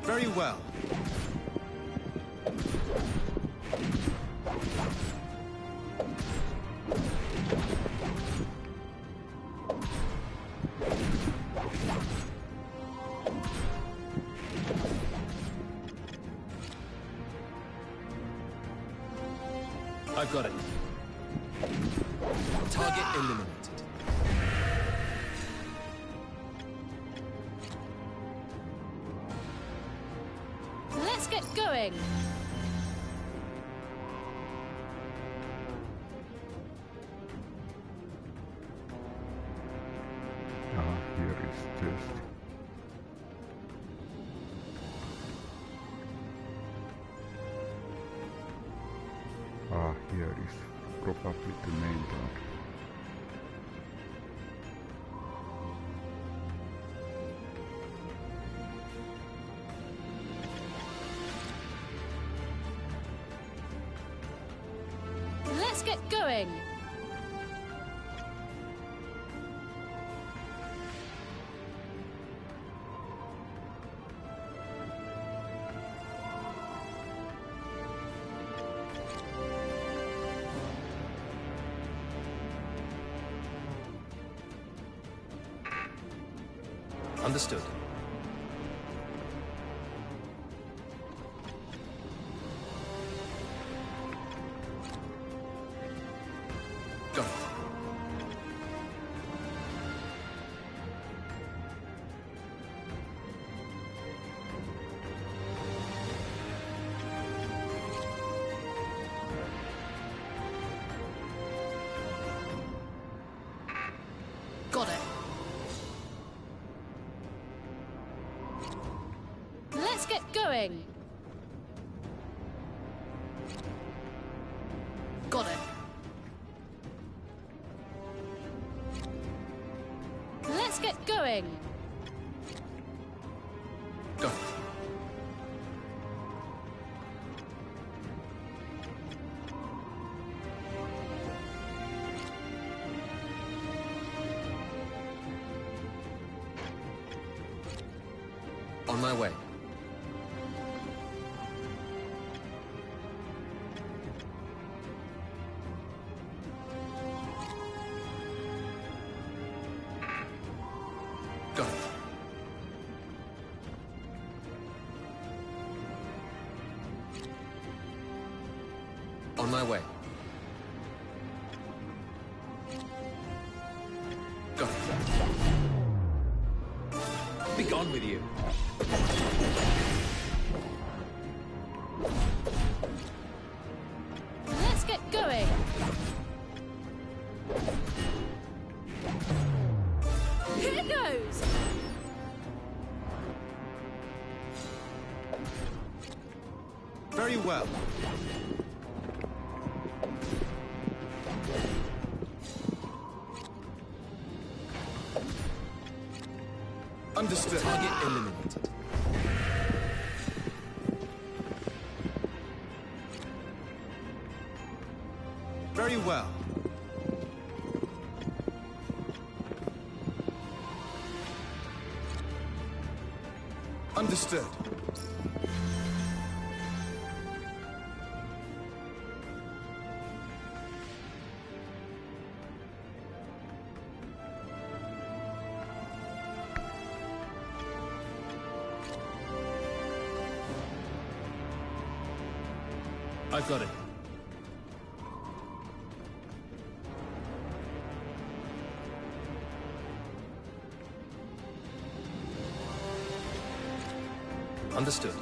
Very well. I've got it. Target eliminated. Let's get going. Here is chest. Here is probably the main target. Let's get going. Understood. Got it. Got it. Let's get going. Got it. Let's get going. Got it. On my way. Got it. On my way. Got it. Be gone with you. Let's get going. well. Understood. Target eliminated. Very well. Understood. I've got it. Understood.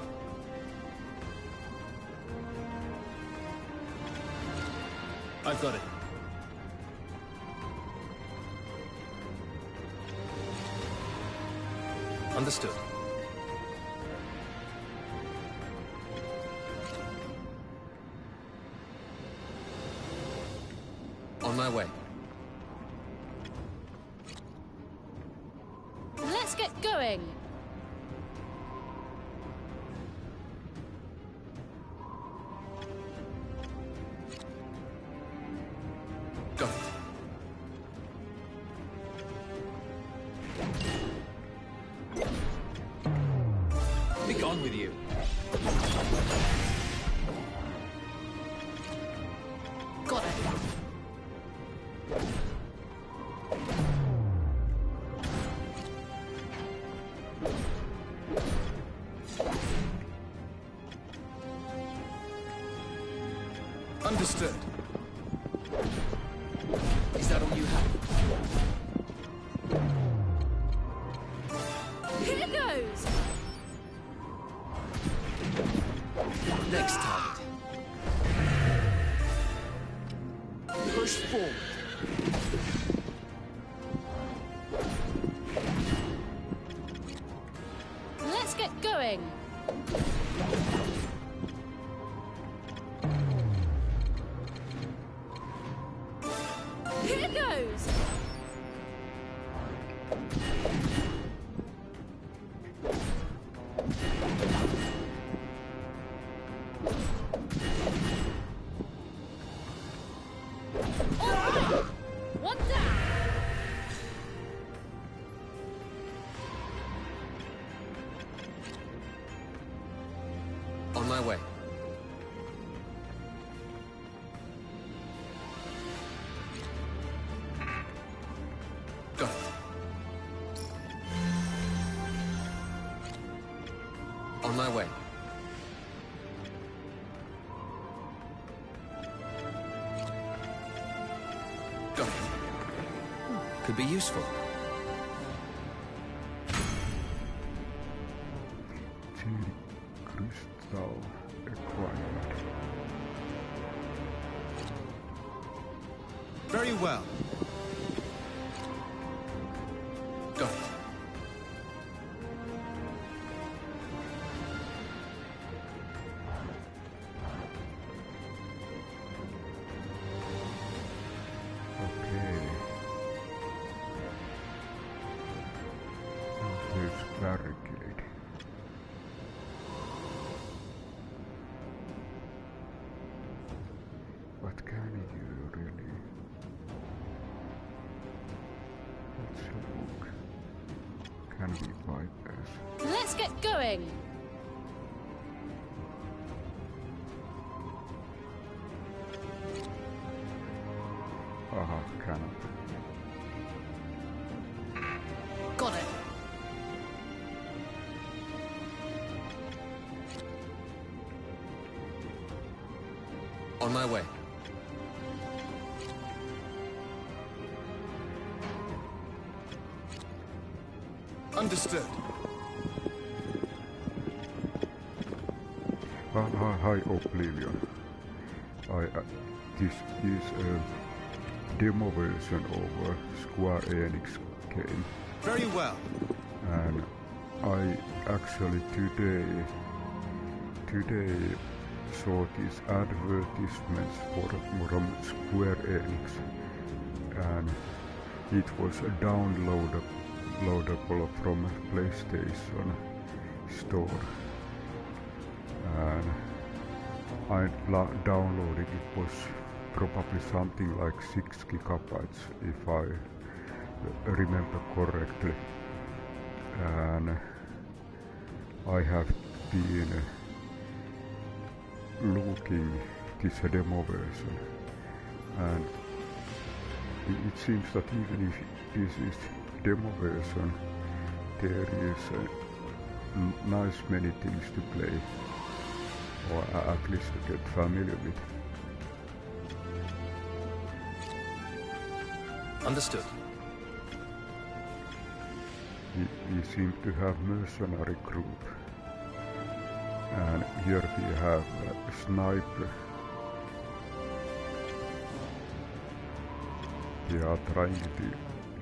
I've got it. Understood. On my way. Let's get going. Got it. Be gone with you. Got it. Understood. Is that all you have? Here goes! Next target. Push forward. Let's get going. Here goes! All right! One down! On my way. Got it. On my way. Got it. Could be useful. Crystal acquired. Very well. Got it. Okay. So there's barricade. What can you really? Let's have a look. Can we bypass? Let's get going. Aha, cannot. Got it. On my way. Understood. Hi, Oblivion. This is a demo version of a Square Enix game. Very well. And I actually today saw these advertisements from Square Enix, and it was downloadable from PlayStation Store, and I downloaded it. Was probably something like 6 gigabytes if I remember correctly, and I have been looking this demo version, and it seems that even if this is demo version, there is nice many things to play, or at least to get familiar with. Understood. We seem to have mercenary group, and here we have a sniper. We are trying to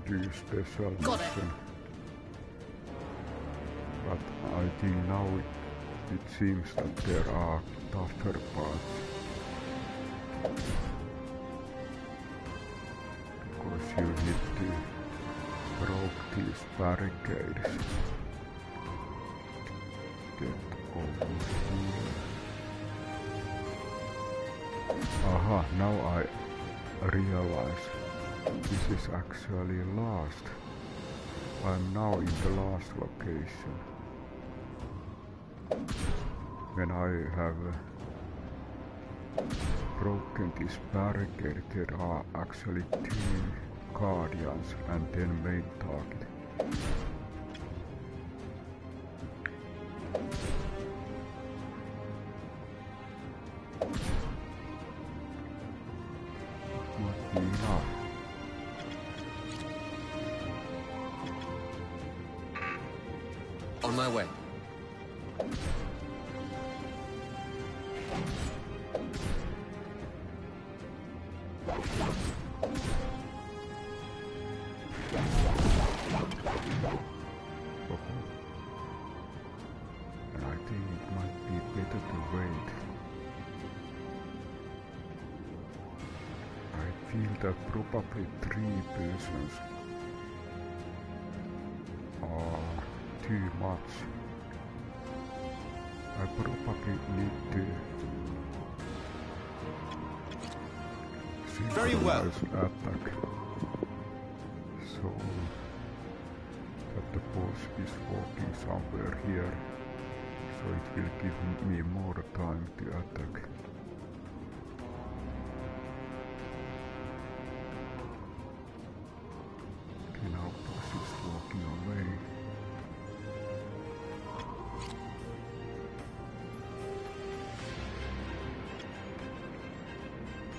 do special mission, but I think now it seems that there are tougher parts, because you need to broke these barricades. Get over here. Aha, now I realize this is actually last. I'm now in the last location. When I have broken this barricade, there are actually 2 guardians and then main target. Might be enough. On my way. And I think it might be better to wait. I feel that probably 3 persons are too much. I probably need to very well attack, so that the boss is walking somewhere here, so it will give me more time to attack. Okay, now boss is walking away.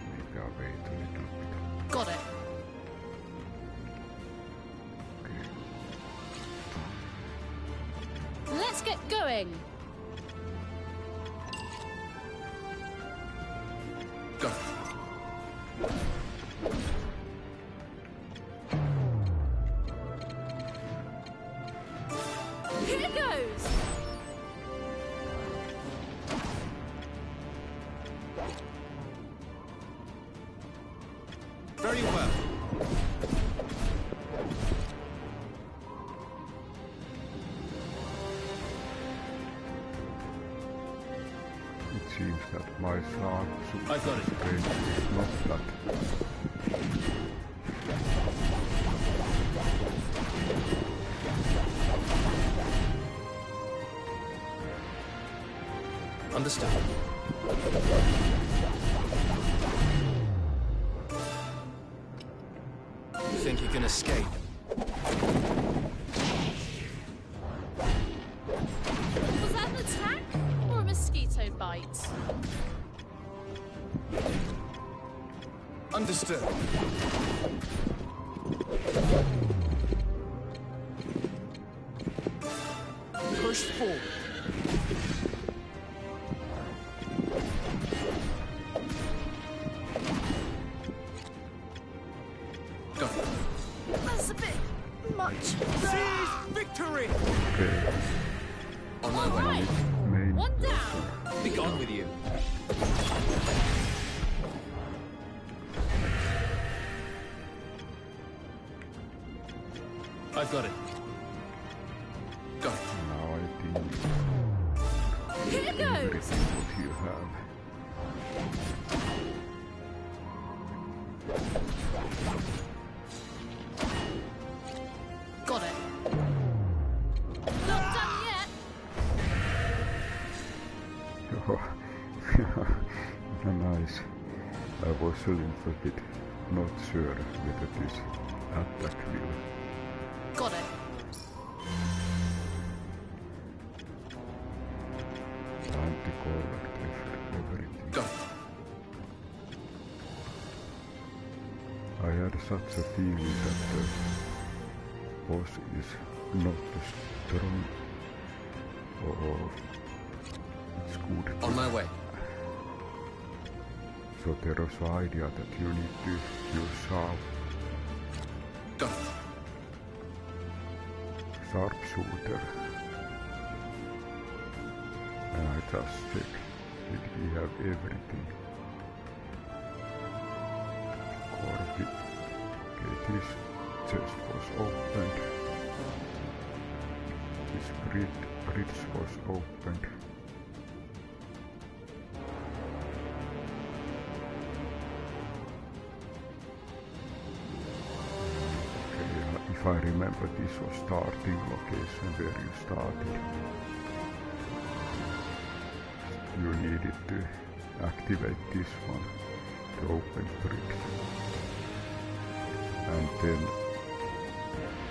Maybe I'll wait a little bit. Got it. Okay. Let's get going. Go. Here goes. very well. It seems that my sword I've got it. range is not that. Understood. You think you can escape? Was that an attack or a mosquito bite? Understood. Push forward. Go. That's a bit much. Seize victory! Okay, On my way. Right. main One person. down. Be gone with you. I've got it. Got it. Now I think Here it goes! everything what you have. Got it. Not done yet! Oh, nice. I was a little bit not sure whether this attack will. Got it. Time to collect everything. Got it. I had such a feeling that the boss is not strong or it's good. On my way. So there was an idea that you need to use Got it. sharpshooter. And I just checked did we have everything. Corby. Okay, this chest was opened. This bridge was opened. If I remember, this was starting location where you started. You needed to activate this one to open bricks. And then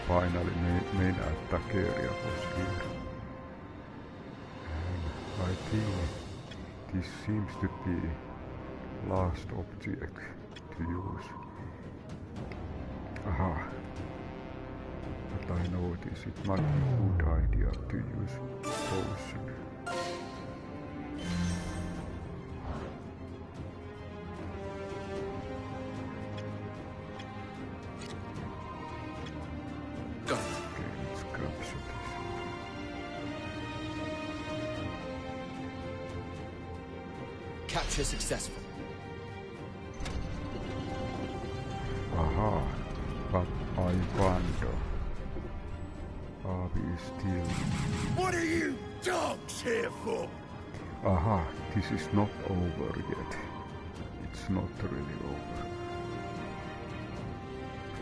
finally main attack area was here. And I think this seems to be last object to use. Aha. But I notice it might be a good idea to use potion. Go. Okay, let's grab some Capture successful. Aha, but I wonder. Are we still... What are you dogs here for? Aha, this is not over yet. It's not really over.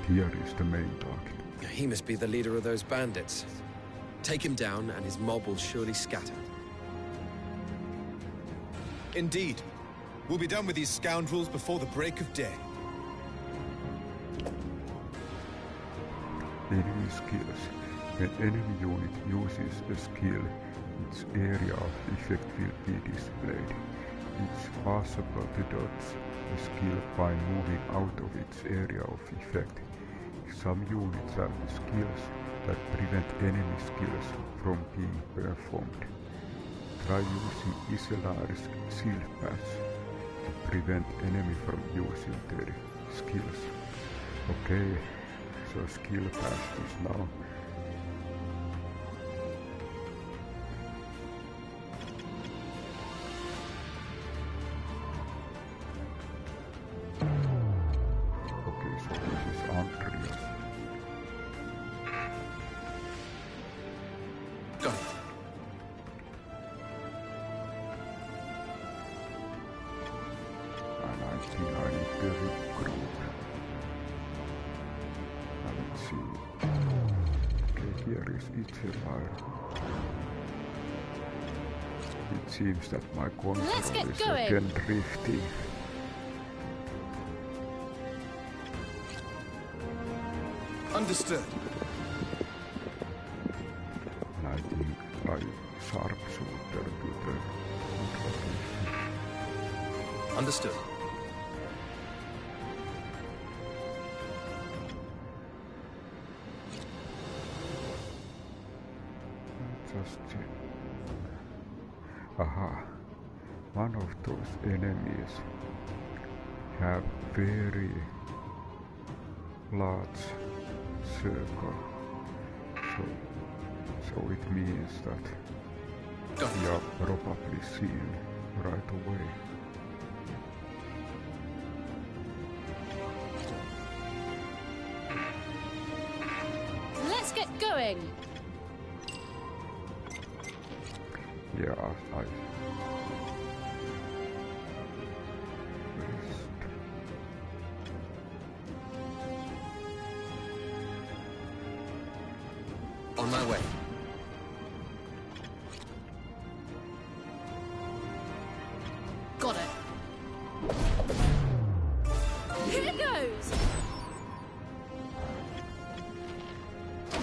Here is the main target. He must be the leader of those bandits. Take him down and his mob will surely scatter. Indeed. We'll be done with these scoundrels before the break of day. Enemy skills. When enemy unit uses a skill, its area of effect will be displayed. It's possible to dodge a skill by moving out of its area of effect. Some units have skills that prevent enemy skills from being performed. Try using Iselar's shield patch to prevent enemy from using their skills. Okay, so skill patch is now It seems that my control is again drifting. Understood. I think I sharpshooter to the location. Understood. Just check. Aha, one of those enemies have very large circle, so it means that we are probably seen right away. Let's get going. Yeah, I... On my way. Got it. Here goes!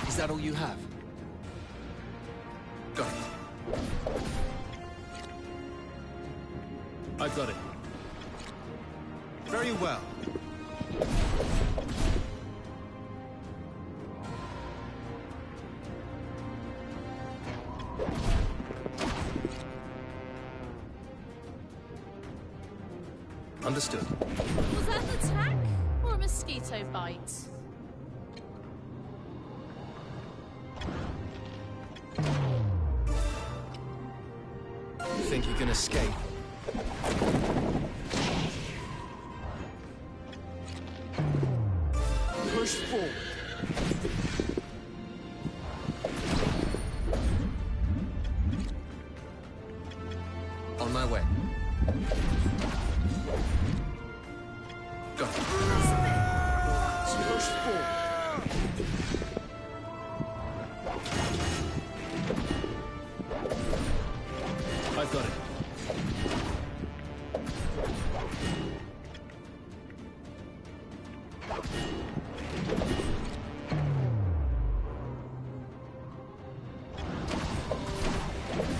Is that all you have? Got it. I've got it. Very well. Understood. Was that an attack or a mosquito bite? You think you can escape? Push forward. On my way. Go. Push forward. I've got it.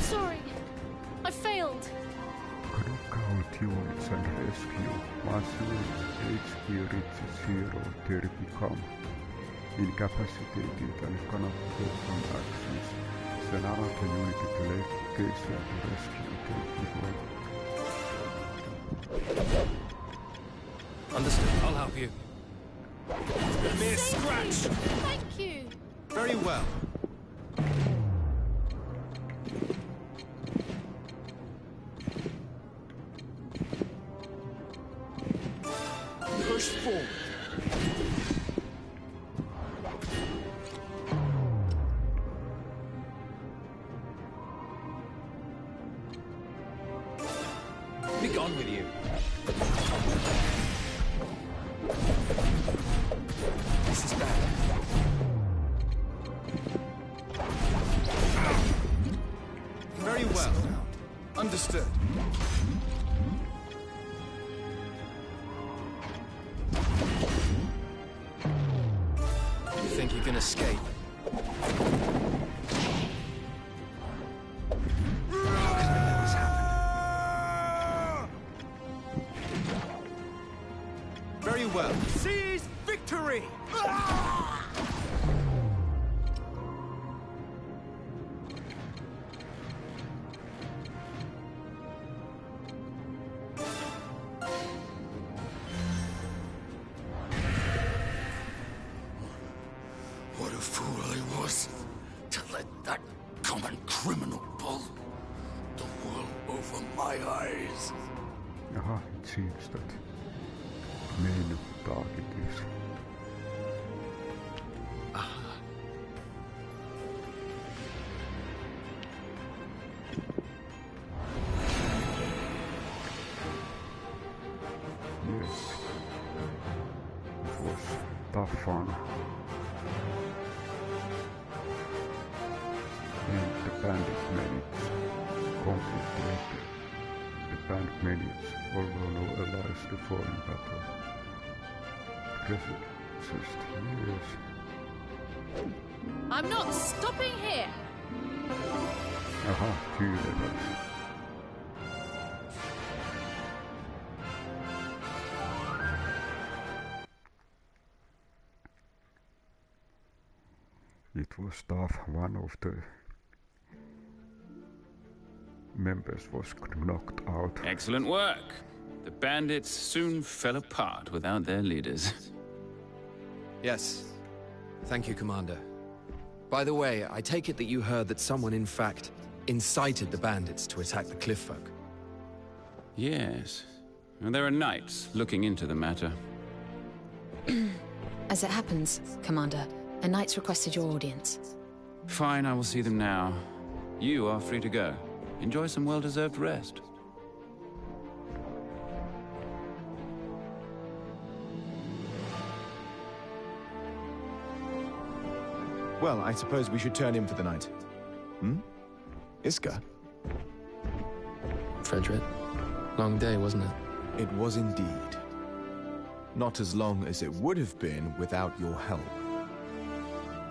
Sorry, I failed. Knock out units and rescue. Once your HP reaches 0, they become incapacitated and cannot perform actions. Send another unit to the location to rescue them before. Understood. I'll help you. Mere scratch! Thank you. Very well. Push forward. Be gone with you. This is bad. Very well. Understood. You think you can escape? How can I let this happen? Very well. Seize victory! What a fool I was to let that common criminal pull the wool over my eyes. Aha, it seems that main target is... Yes. It was tough fun. And the bandit managed completely. The band managed, although no allies to fall in battle. Just yes. I'm not stopping here. Aha, 2 levels. It was tough. One of the members was knocked out. Excellent work. The bandits soon fell apart without their leaders. Yes. Thank you, Commander. By the way, I take it that you heard that someone, in fact, incited the bandits to attack the cliff folk. Yes. And there are knights looking into the matter. As it happens, Commander, A knight's requested your audience. Fine, I will see them now. You are free to go. Enjoy some well-deserved rest. Well, I suppose we should turn in for the night. Hmm? Iska? Frederick, long day, wasn't it? It was indeed. Not as long as it would have been without your help.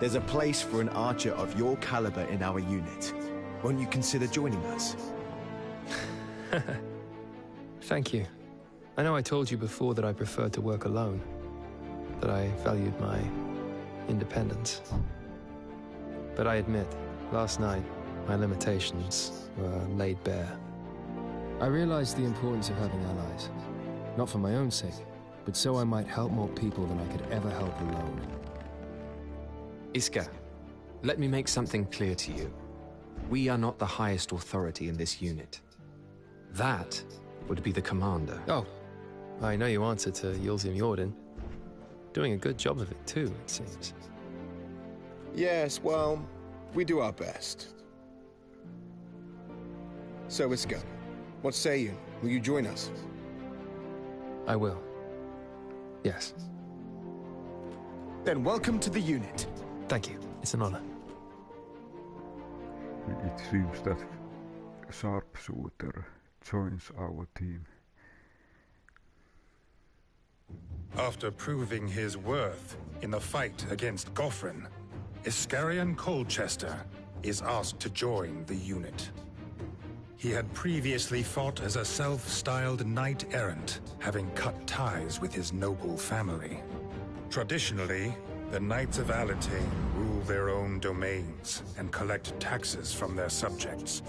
There's a place for an archer of your caliber in our unit. Won't you consider joining us? Thank you. I know I told you before that I preferred to work alone, that I valued my independence. But I admit, last night, my limitations were laid bare. I realized the importance of having allies. Not for my own sake, but so I might help more people than I could ever help alone. Iska, let me make something clear to you. We are not the highest authority in this unit. That would be the commander. Oh, I know you answer to Yulzim Jordan. Doing a good job of it too, it seems. Yes, well, we do our best. So, Iska, what say you? Will you join us? I will. Yes. Then welcome to the unit. Thank you. It's an honor. It seems that Sharpshooter joins our team. After proving his worth in the fight against Goffrin, Iskarion Colchester is asked to join the unit. He had previously fought as a self-styled knight-errant, having cut ties with his noble family. Traditionally, the Knights of Alatain rule their own domains and collect taxes from their subjects,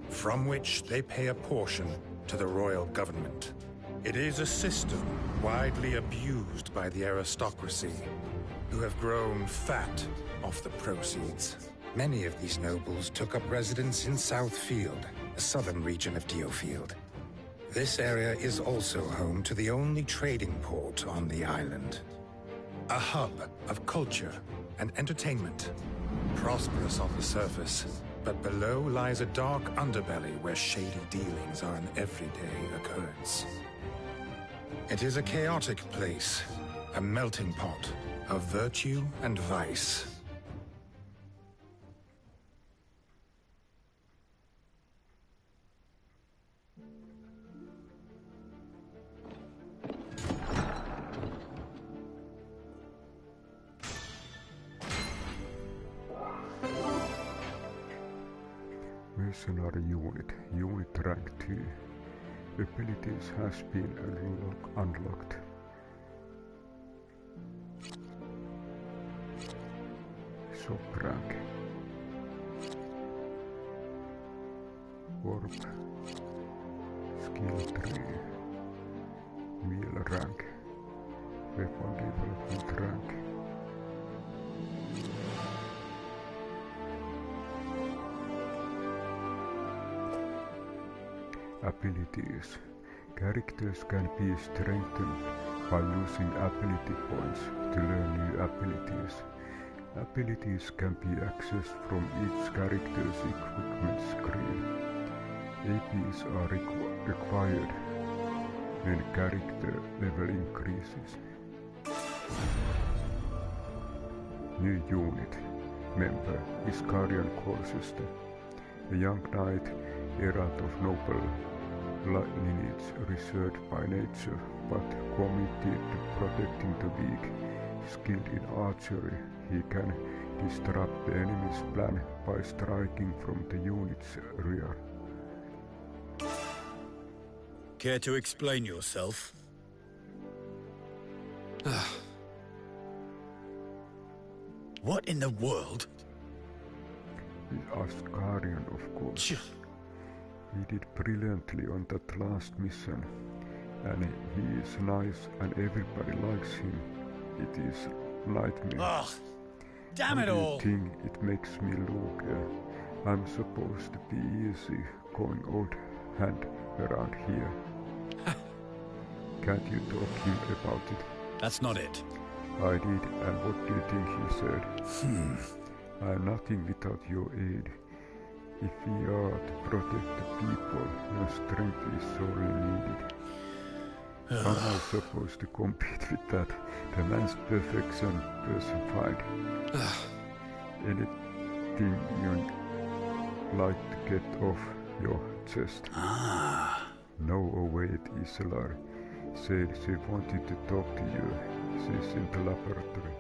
from which they pay a portion to the royal government. It is a system widely abused by the aristocracy, who have grown fat off the proceeds. Many of these nobles took up residence in Southfield, the southern region of DioField. This area is also home to the only trading port on the island. A hub of culture and entertainment, prosperous on the surface, but below lies a dark underbelly where shady dealings are an everyday occurrence. It is a chaotic place, a melting pot of virtue and vice. Mercenary unit rank 2. Abilities has been unlocked. Shop rank. Orb. Skill 3. Wheel rank. Weapon development rank. Abilities. Characters can be strengthened by using ability points to learn new abilities. Abilities can be accessed from each character's equipment screen. APs are required when character level increases. New unit member Iskarion Colchester, a young knight, errant of noble lineage, reserved by nature, but committed to protecting the weak. Skilled in archery, he can disrupt the enemy's plan by striking from the unit's rear. Care to explain yourself? What in the world? Asgarian, of course. He did brilliantly on that last mission, and he is nice and everybody likes him. It is nightmare. Ugh! Damn it all! How do you think it makes me look? I'm supposed to be easy going old hand around here. Can't you talk him about it? That's not it. I did, and what do you think he said? I am nothing without your aid. If we are to protect the people, your strength is sorely needed. How am I supposed to compete with that? The man's perfection personified. Anything you'd like to get off your chest? No, oh wait, Isolar said she wanted to talk to you. She's in the laboratory.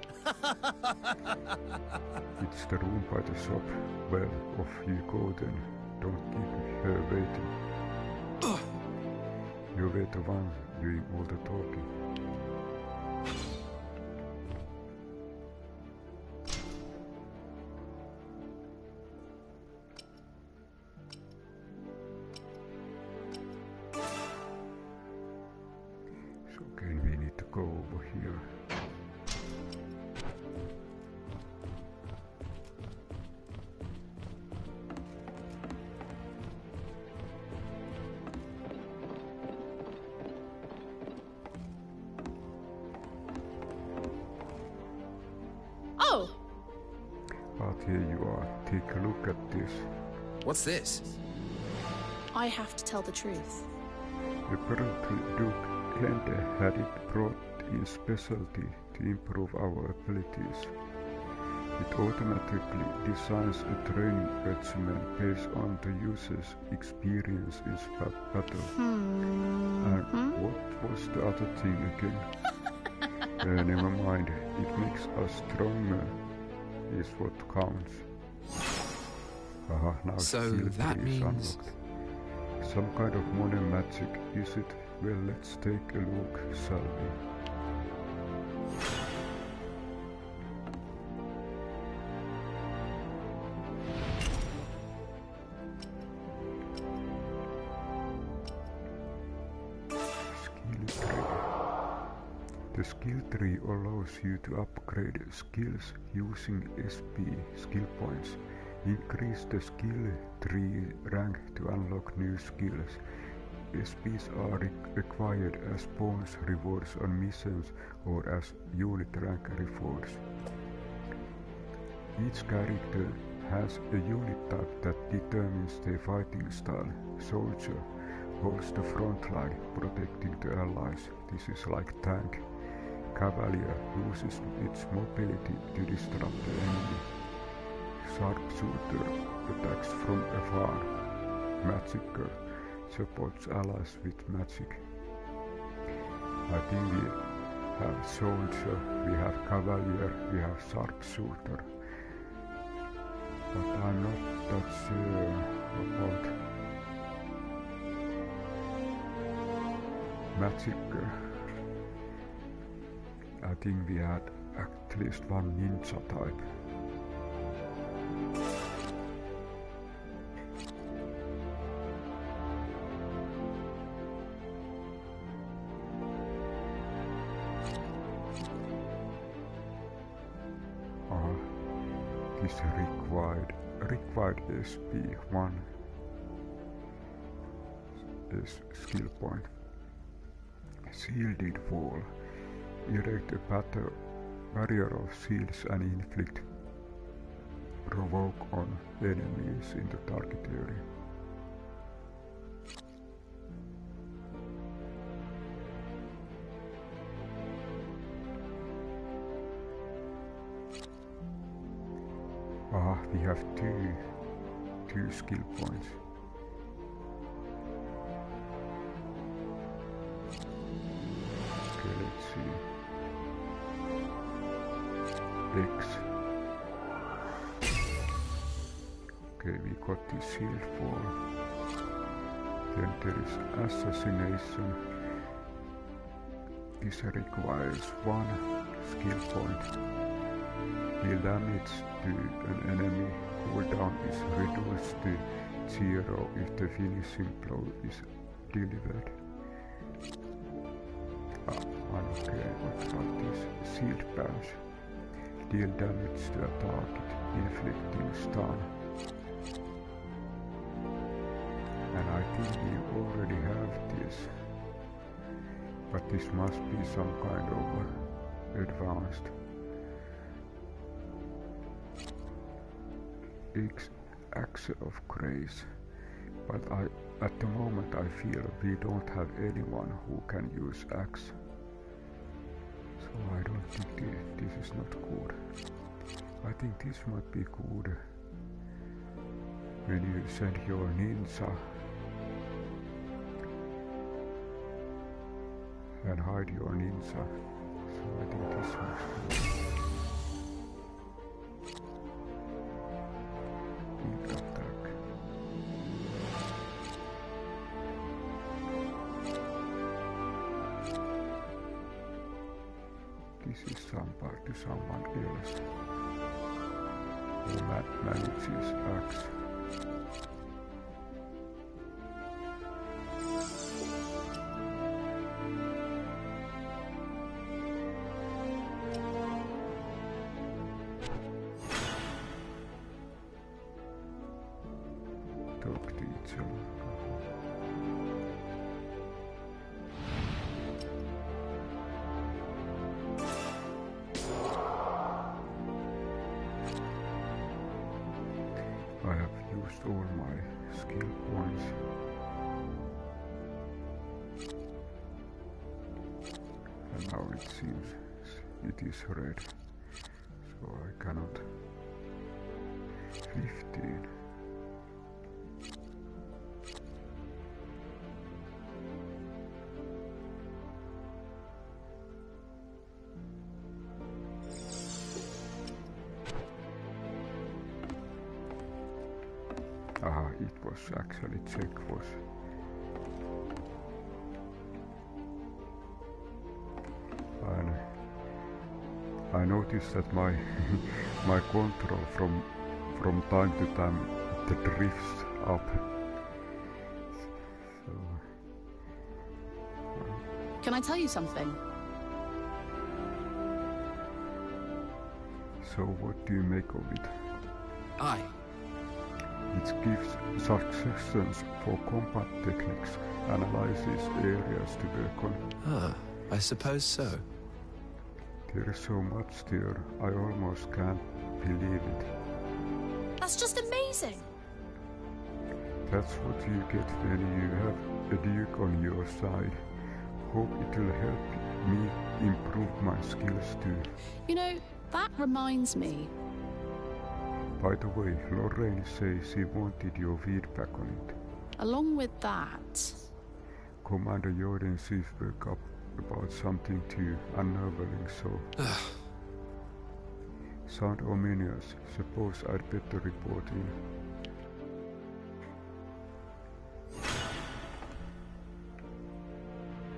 It's the room by the shop. Well, off you go then. Don't keep her waiting. You were the one doing all the talking. So again we need to go over here. Oh! But here you are. Take a look at this. What's this? I have to tell the truth. Apparently Duke Hende had it brought in specialty to improve our abilities. It automatically designs a training regimen based on the user's experience in battle. And what was the other thing again? Never mind, it makes us stronger, is what counts. Now So skill that 3 is means... unlocked. Some kind of modern magic, is it? Well, let's take a look, shall we? Skill tree. The skill tree allows you to upgrade skills using SP skill points. Increase the skill tree rank to unlock new skills. SPs are required as bonus rewards on missions or as unit rank rewards. Each character has a unit type that determines their fighting style. Soldier holds the front line, protecting the allies. This is like tank. Cavalier uses its mobility to disrupt the enemy. Sharpshooter attacks from afar. Magicker supports allies with magic. I think we have soldier, we have cavalier, we have sharpshooter. But I'm not that sure about magicker. I think we had at least one ninja type. This required SP1 is skill point. Shielded wall. Erect a barrier of shields and inflict provoke on enemies in the target area. We have two skill points. Okay, let's see. X. Okay, we got the shield for. Then there is assassination. This requires one skill point. Deal damage to an enemy. Cooldown is reduced to 0 if the finishing blow is delivered. Okay, what about this? Shield bash. Deal damage to a target, inflicting stun. And I think we already have this. But this must be some kind of advanced. Axe of Grace, but at the moment I feel we don't have anyone who can use axe. So I don't think this is not good. I think this might be good when you send your ninja and hide your ninja. So I think this one's good. Big attack. This is somebody to someone else who manages axe. Talk to each other. I have used all my skill points. And now it seems it is red. So I cannot. 15. It was actually check was. And I noticed that my my control from time to time the drifts up. Can I tell you something? So what do you make of it? Aye. It gives suggestions for combat techniques, analyzes areas to work on. Ah, I suppose so. There is so much there, I almost can't believe it. That's just amazing! That's what you get when you have a Duke on your side. Hope it will help me improve my skills too. You know, that reminds me. By the way, Lorraine says she wanted your feedback on it. Along with that... Commander Jordan sees spoke up about something too unnerving, so... Sound ominous. Suppose I'd better report in.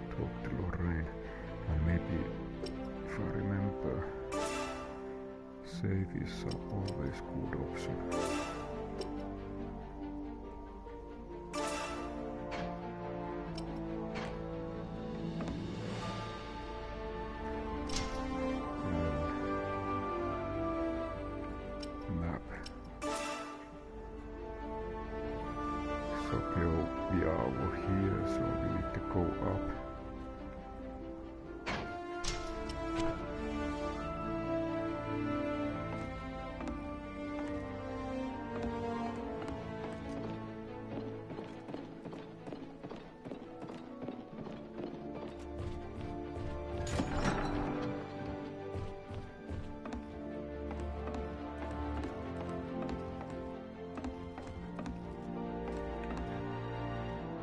Talk to Lorraine, and maybe, if I remember... Save is always good option. Map. So we are over here, so we need to go up.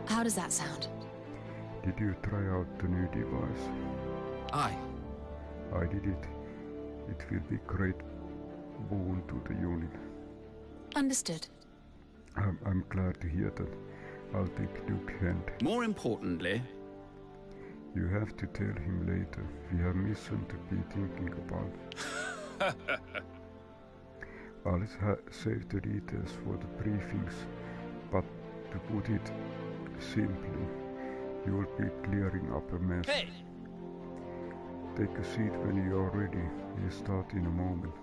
How does that sound? Did you try out the new device? Aye. I did it. It will be great boon to the unit. Understood. I'm glad to hear that. I'll take Duke hand. More importantly... You have to tell him later. We have mission to be thinking about. I'll save the details for the briefings, but to put it simply, you will be clearing up a mess. Hey! Take a seat when you are ready. We'll start in a moment.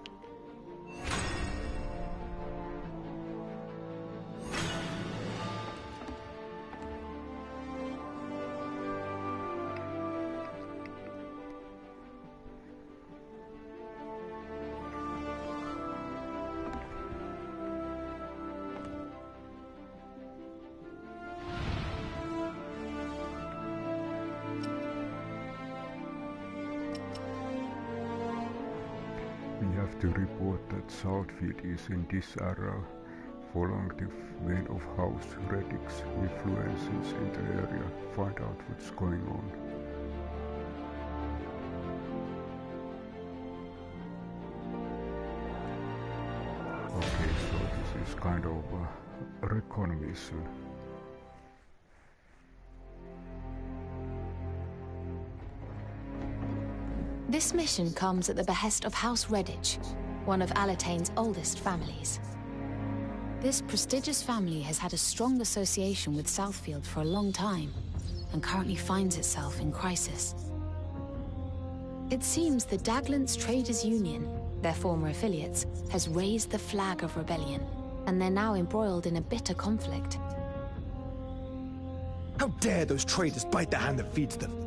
have to report that Southfield is in this area, following the vein of House Reddick's influences in the area, find out what's going on. Okay, so this is kind of a recon mission. This mission comes at the behest of House Redditch, one of Alatane's oldest families. This prestigious family has had a strong association with Southfield for a long time, and currently finds itself in crisis. It seems the Daglance Traders Union, their former affiliates, has raised the flag of rebellion, and they're now embroiled in a bitter conflict. How dare those traitors bite the hand that feeds them?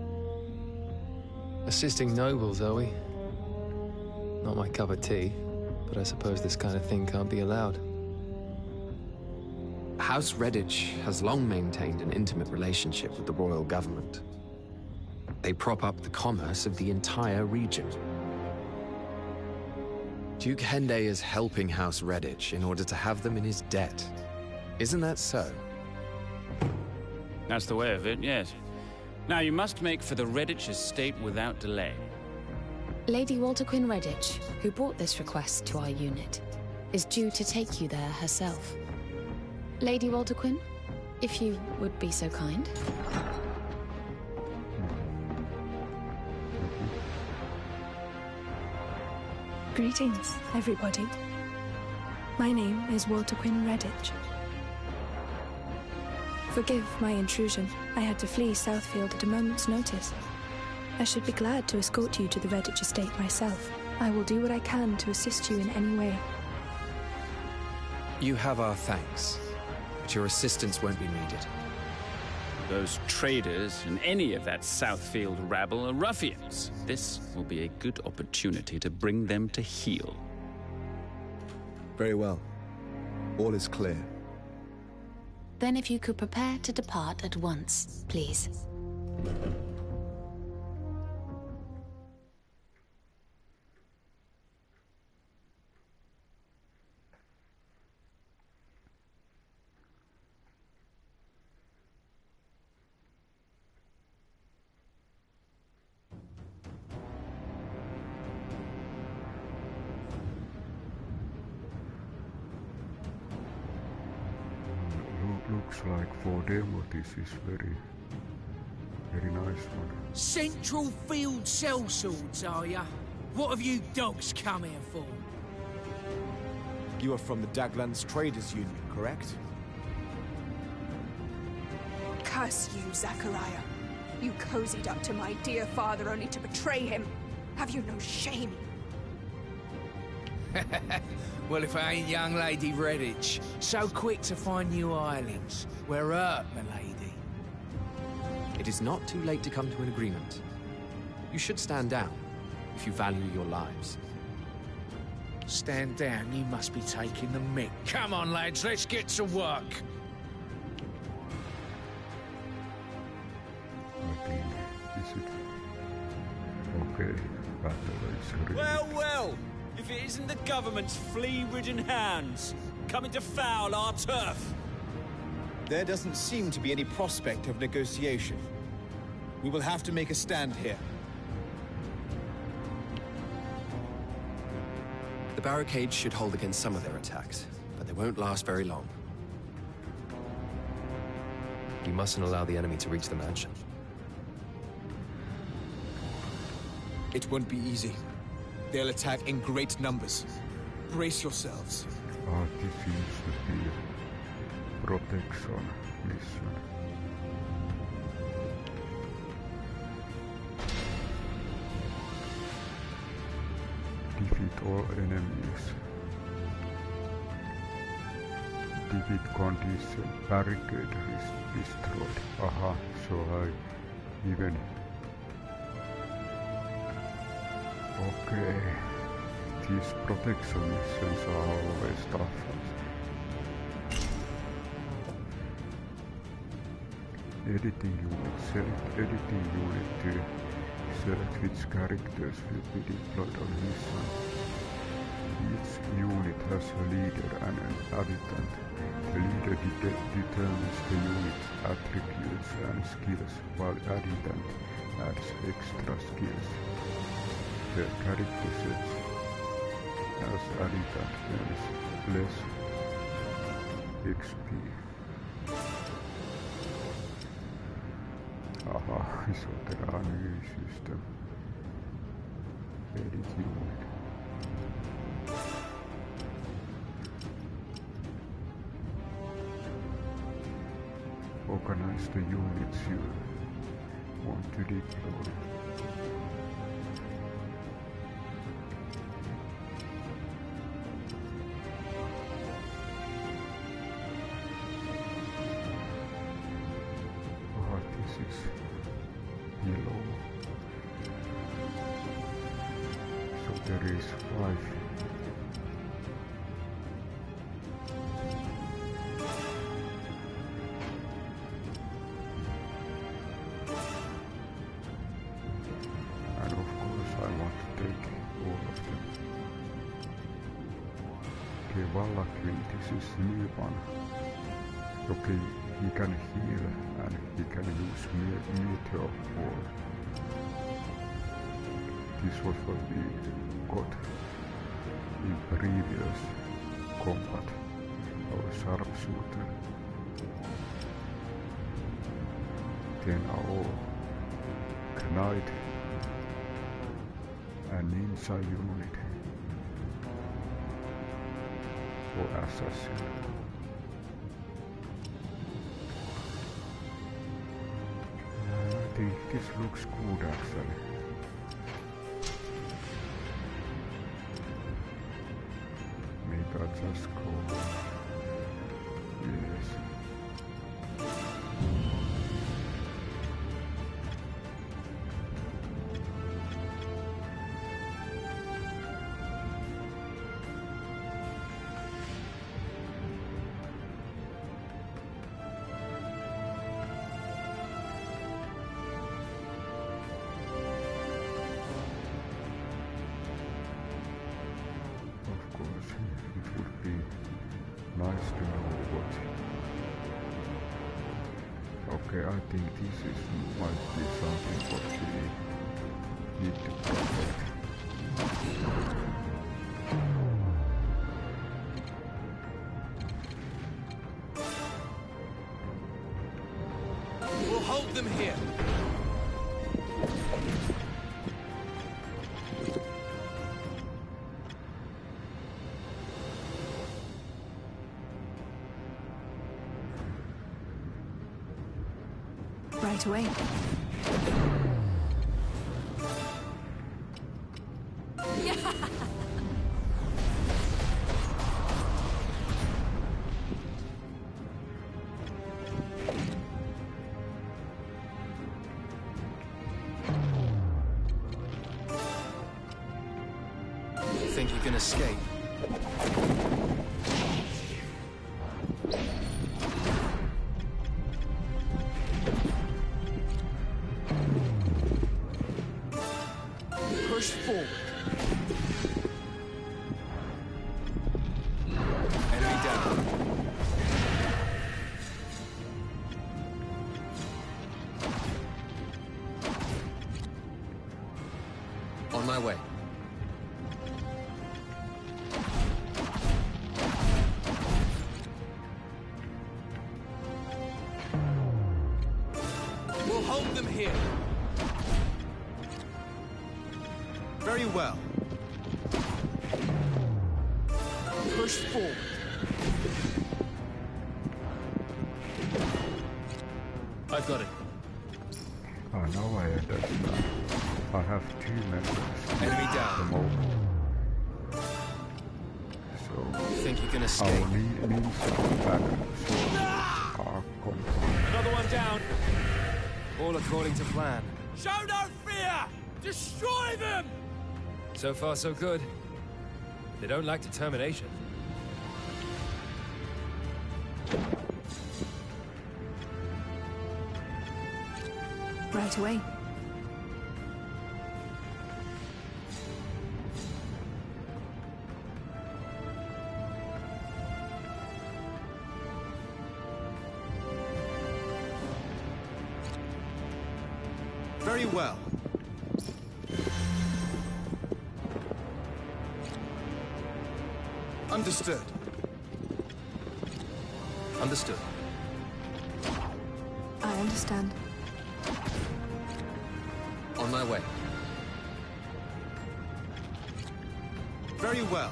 Assisting nobles, are we? Not my cup of tea, but I suppose this kind of thing can't be allowed. House Redditch has long maintained an intimate relationship with the royal government. They prop up the commerce of the entire region. Duke Hende is helping House Redditch in order to have them in his debt. Isn't that so? That's the way of it, yes. Now you must make for the Redditch estate without delay. Lady Walter Quinn Redditch, who brought this request to our unit, is due to take you there herself. Lady Walter Quinn, if you would be so kind. Greetings, everybody. My name is Walter Quinn Redditch. Forgive my intrusion. I had to flee Southfield at a moment's notice. I should be glad to escort you to the Redditch estate myself. I will do what I can to assist you in any way. You have our thanks, but your assistance won't be needed. Those traders and any of that Southfield rabble are ruffians. This will be a good opportunity to bring them to heel. Very well. All is clear. Then if you could prepare to depart at once, please. Looks like for demo this is very nice one. Central Field Sellswords, are ya? What have you dogs come here for? You are from the Daglance Traders Union, correct? Curse you, Zachariah. You cozied up to my dear father only to betray him. Have you no shame? Well, if I ain't young Lady Redditch, so quick to find new islands. We're up, m'lady. It is not too late to come to an agreement. You should stand down, if you value your lives. Stand down, you must be taking the mick. Come on, lads, let's get to work. I think, is it? Okay, battle is ready. Well, if it isn't the government's flea-ridden hands coming to foul our turf. There doesn't seem to be any prospect of negotiation. We will have to make a stand here. The barricades should hold against some of their attacks, but they won't last very long. You mustn't allow the enemy to reach the mansion. It won't be easy. They'll attack in great numbers. Brace yourselves. This seems to be protection mission. Defeat all enemies. Defeat condition. Barricade is destroyed. Aha, so I even... Okay, these protection missions are always tough. Editing unit, select editing unit to select which characters will be deployed on mission. Each unit has a leader and an adjutant. The leader determines the unit's attributes and skills, while adjutant adds extra skills. The character sets as adjutant gains less XP. Aha, iso terää new system. Edit unit. Organize the units you want to deploy. Oh, this is yellow. So there is 5. And of course I want to take all of them. Okay, Wallachville, this is new one. Okay, he can heal and he can use meteor ball. This was what we got in previous combat, our sharpshooter. Then our knight and ninja unit or assassin. I think this looks good actually. Maybe I'll just go. Yes. Nice to know what. Okay, I think this is might be something what we need to protect. We'll hold them here. Right away. You think you can escape? Push forward. Enemy down. On my way. We'll hold them here. Very well. Push forward. I've got it. Ah, now I understand. I have 2 members Enemy at the down. moment. So You think you can escape? our ninja battles are combined. Another one down. All according to plan. Show no fear! Destroy them! So far, so good. They don't like determination. Right away. Very well. Understood. Understood. I understand. On my way. Very well.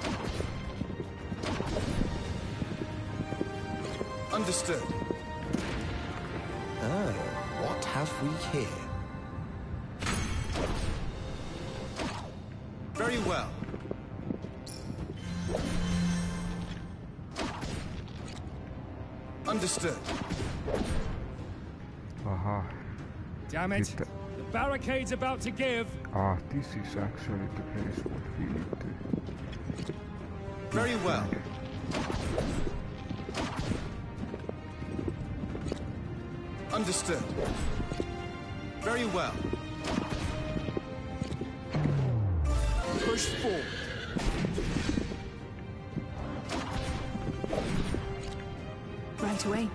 Understood. Oh, what have we here? Very well. Understood. Aha. Damn it! Nyt. The barricade's about to give! Ah, this is actually the place what we need to... Very well. Understood. Very well. Push forward. Right away.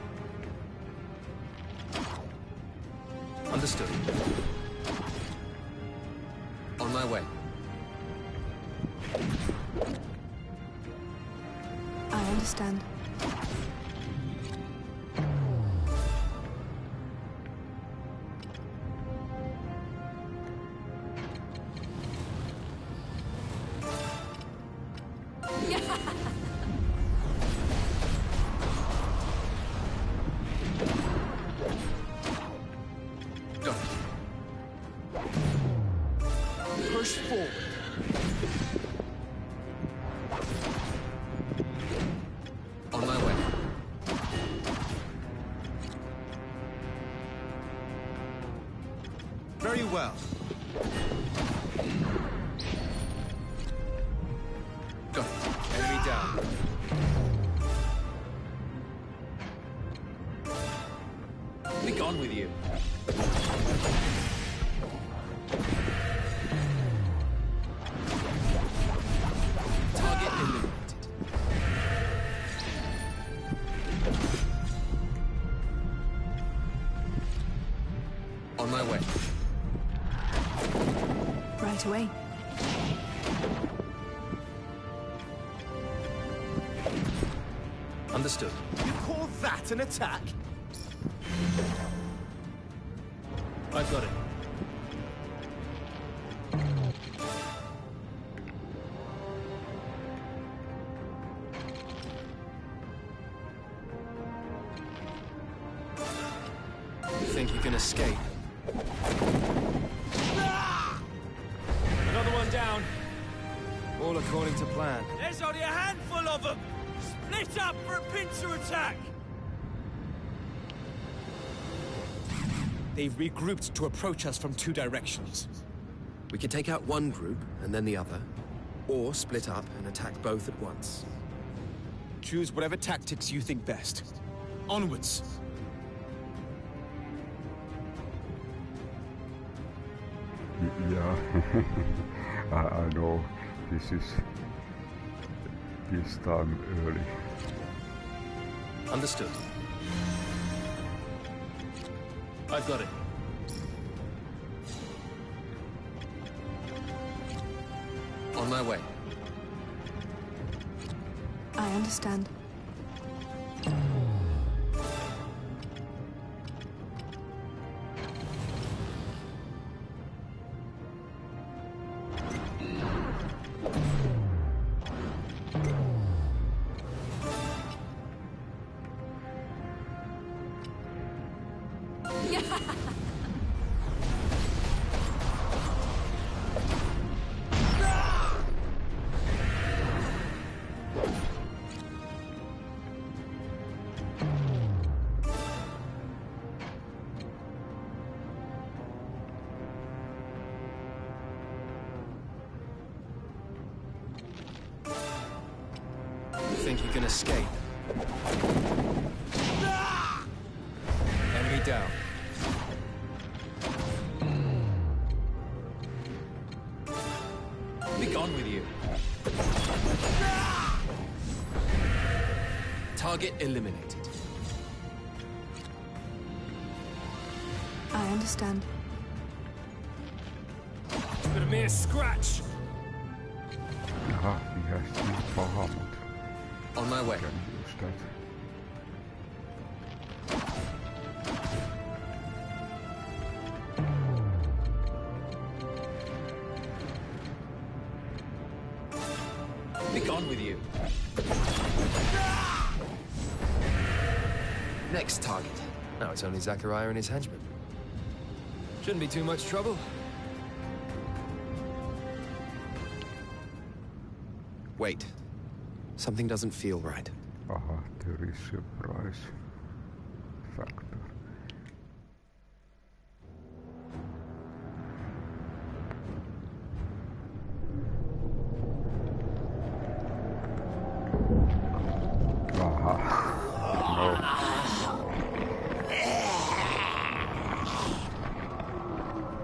Understood. On my way. I understand. Push forward. On my way. Very well. Got it. Enemy down. Be gone with you. Target eliminated. On my way. Right away. Understood. You call that an attack? I've got it. You think you can escape? Another one down. All according to plan. There's only a handful of them! Split up for a pincer attack! They've regrouped to approach us from two directions. We can take out one group and then the other, or split up and attack both at once. Choose whatever tactics you think best. Onwards! Yeah, I know this is this time early. Understood. I've got it. On my way. I understand. Think you can escape? Enemy down. Be gone with you. Target eliminated. I understand. but a mere scratch. Aha, he has the Bahamut. On my way. Can use that. Be gone with you. Next target. Now it's only Zachariah and his henchmen. Shouldn't be too much trouble. Wait. Something doesn't feel right. Aha, there is a price factor.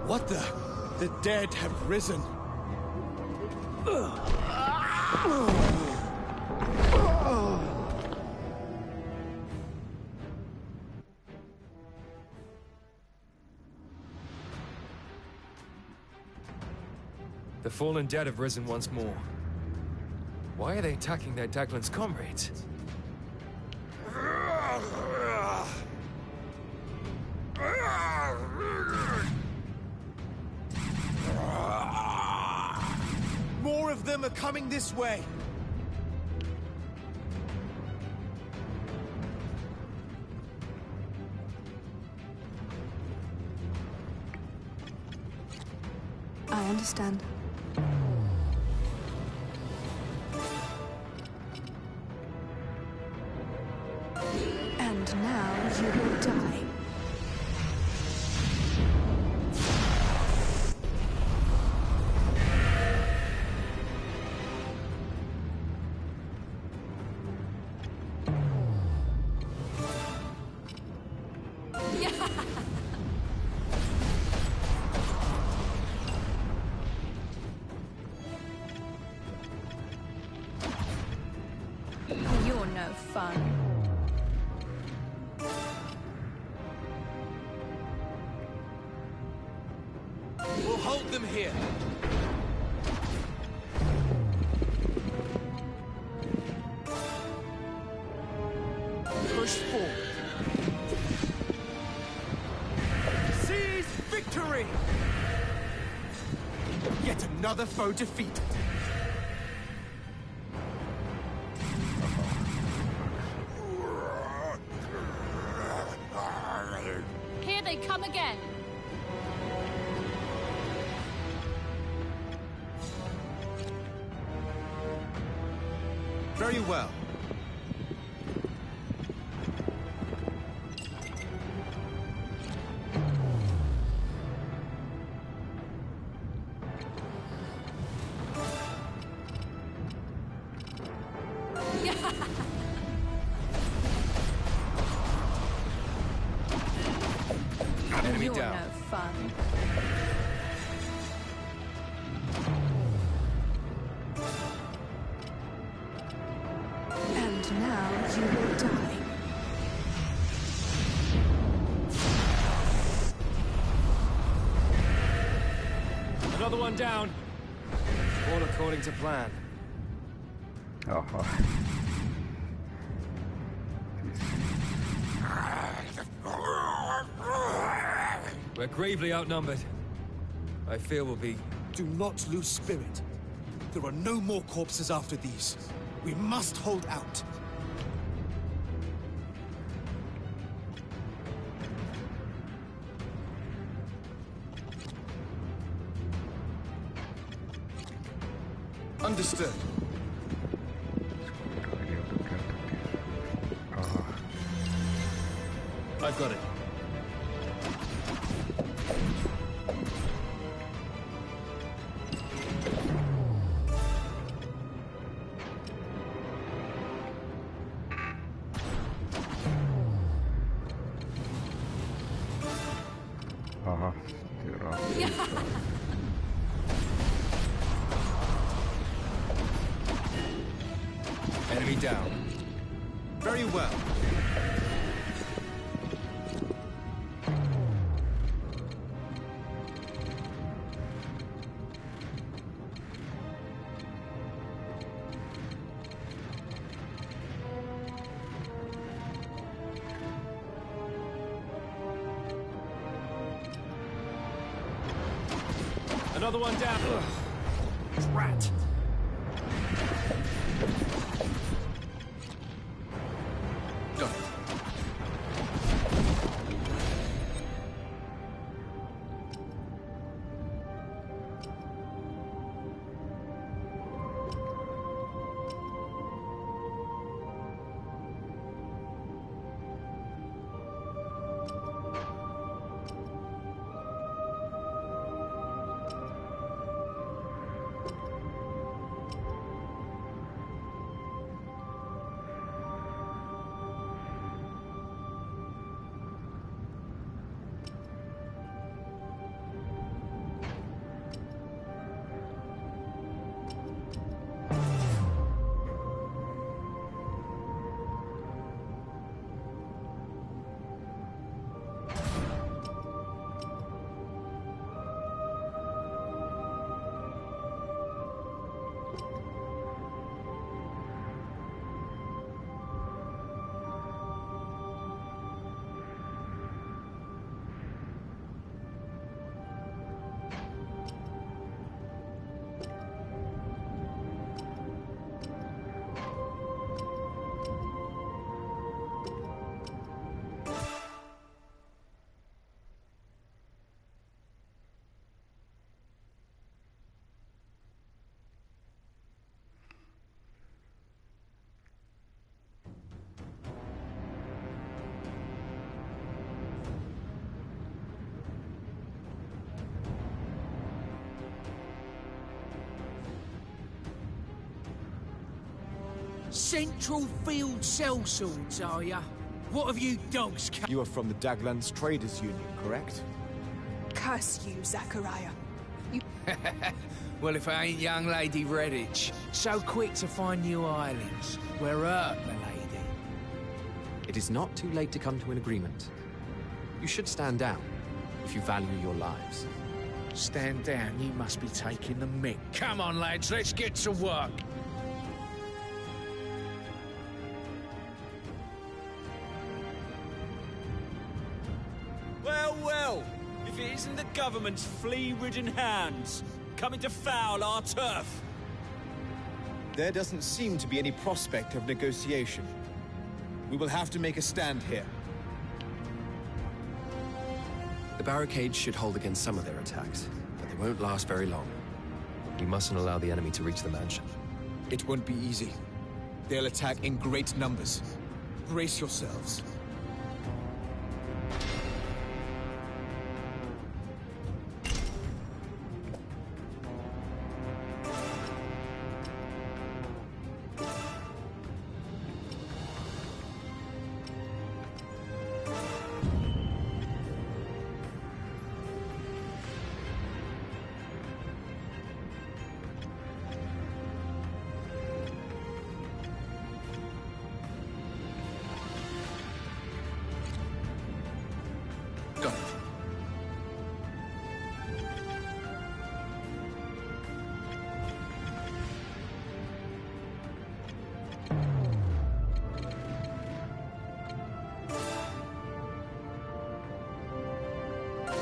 What the? The dead have risen. The fallen dead have risen once more. Why are they attacking their Daglan's comrades? More of them are coming this way. I understand. And now you will die. You're no fun. We'll hold them here. Push forward. Seize victory! Yet another foe defeated. Here they come again. Very well. Enemy You're down. no fun. And now you will die. Another one down. All according to plan. Aha. We're gravely outnumbered. I fear we'll be... Do not lose spirit. There are no more corpses after these. We must hold out. Understood. I've got it. Aha, there are. Enemy down. Very well. Another one down. Ugh. Rat. Go. Central Field Sellswords, are ya? What have you dogs You are from the Daglands Traders Union, correct? Curse you, Zachariah. You... Well, if I ain't young Lady Redditch, so quick to find new islands. Where art, my lady? It is not too late to come to an agreement. You should stand down, if you value your lives. Stand down, you must be taking the mick. Come on, lads, let's get to work. Well, if it isn't the government's flea-ridden hands coming to foul our turf. There doesn't seem to be any prospect of negotiation. We will have to make a stand here. The barricades should hold against some of their attacks, but they won't last very long. We mustn't allow the enemy to reach the mansion. It won't be easy. They'll attack in great numbers. Brace yourselves.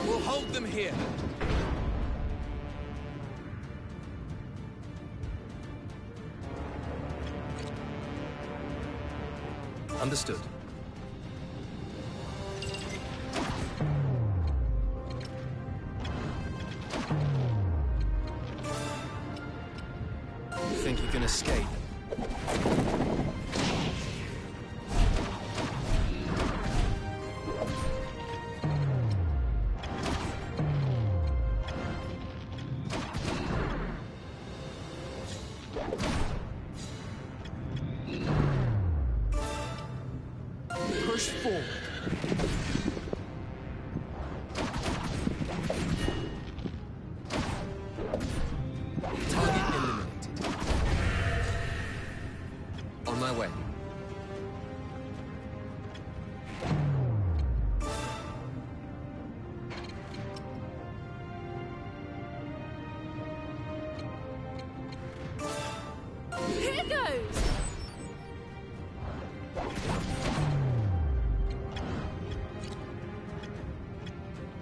We'll hold them here. Understood. You think you can escape? Push forward. Target eliminated. On my way. Here goes!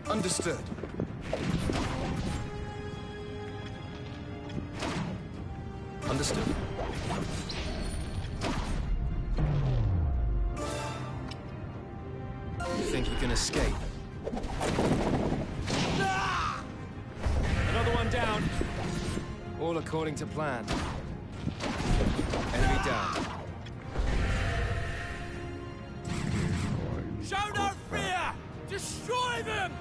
Understood. You think you can escape? Another one down. All according to plan. Enemy down. Show no fear! Destroy them!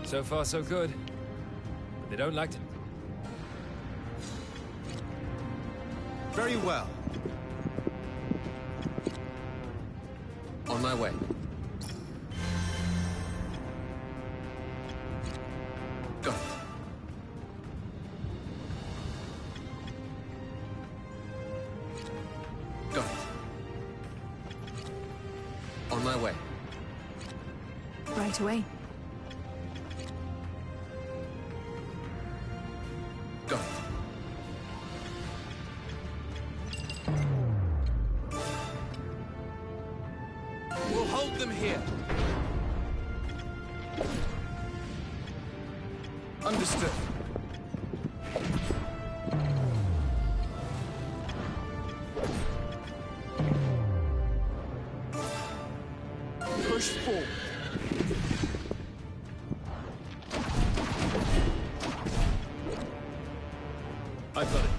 So far, so good. But they don't like to... Very well. On my way. Got it. Got it. On my way. Right away. Got it. We'll hold them here. Understood. Push forward. I've got it.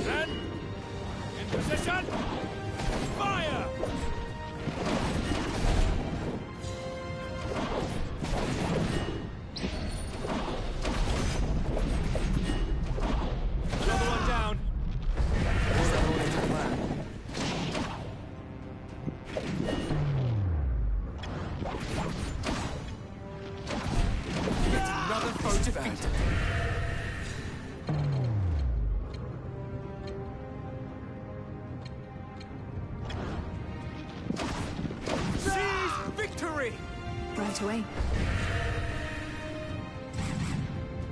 Men! In position! Fire! Another one down. All according to plan. Yet another foe defeated. Seize victory! Right away.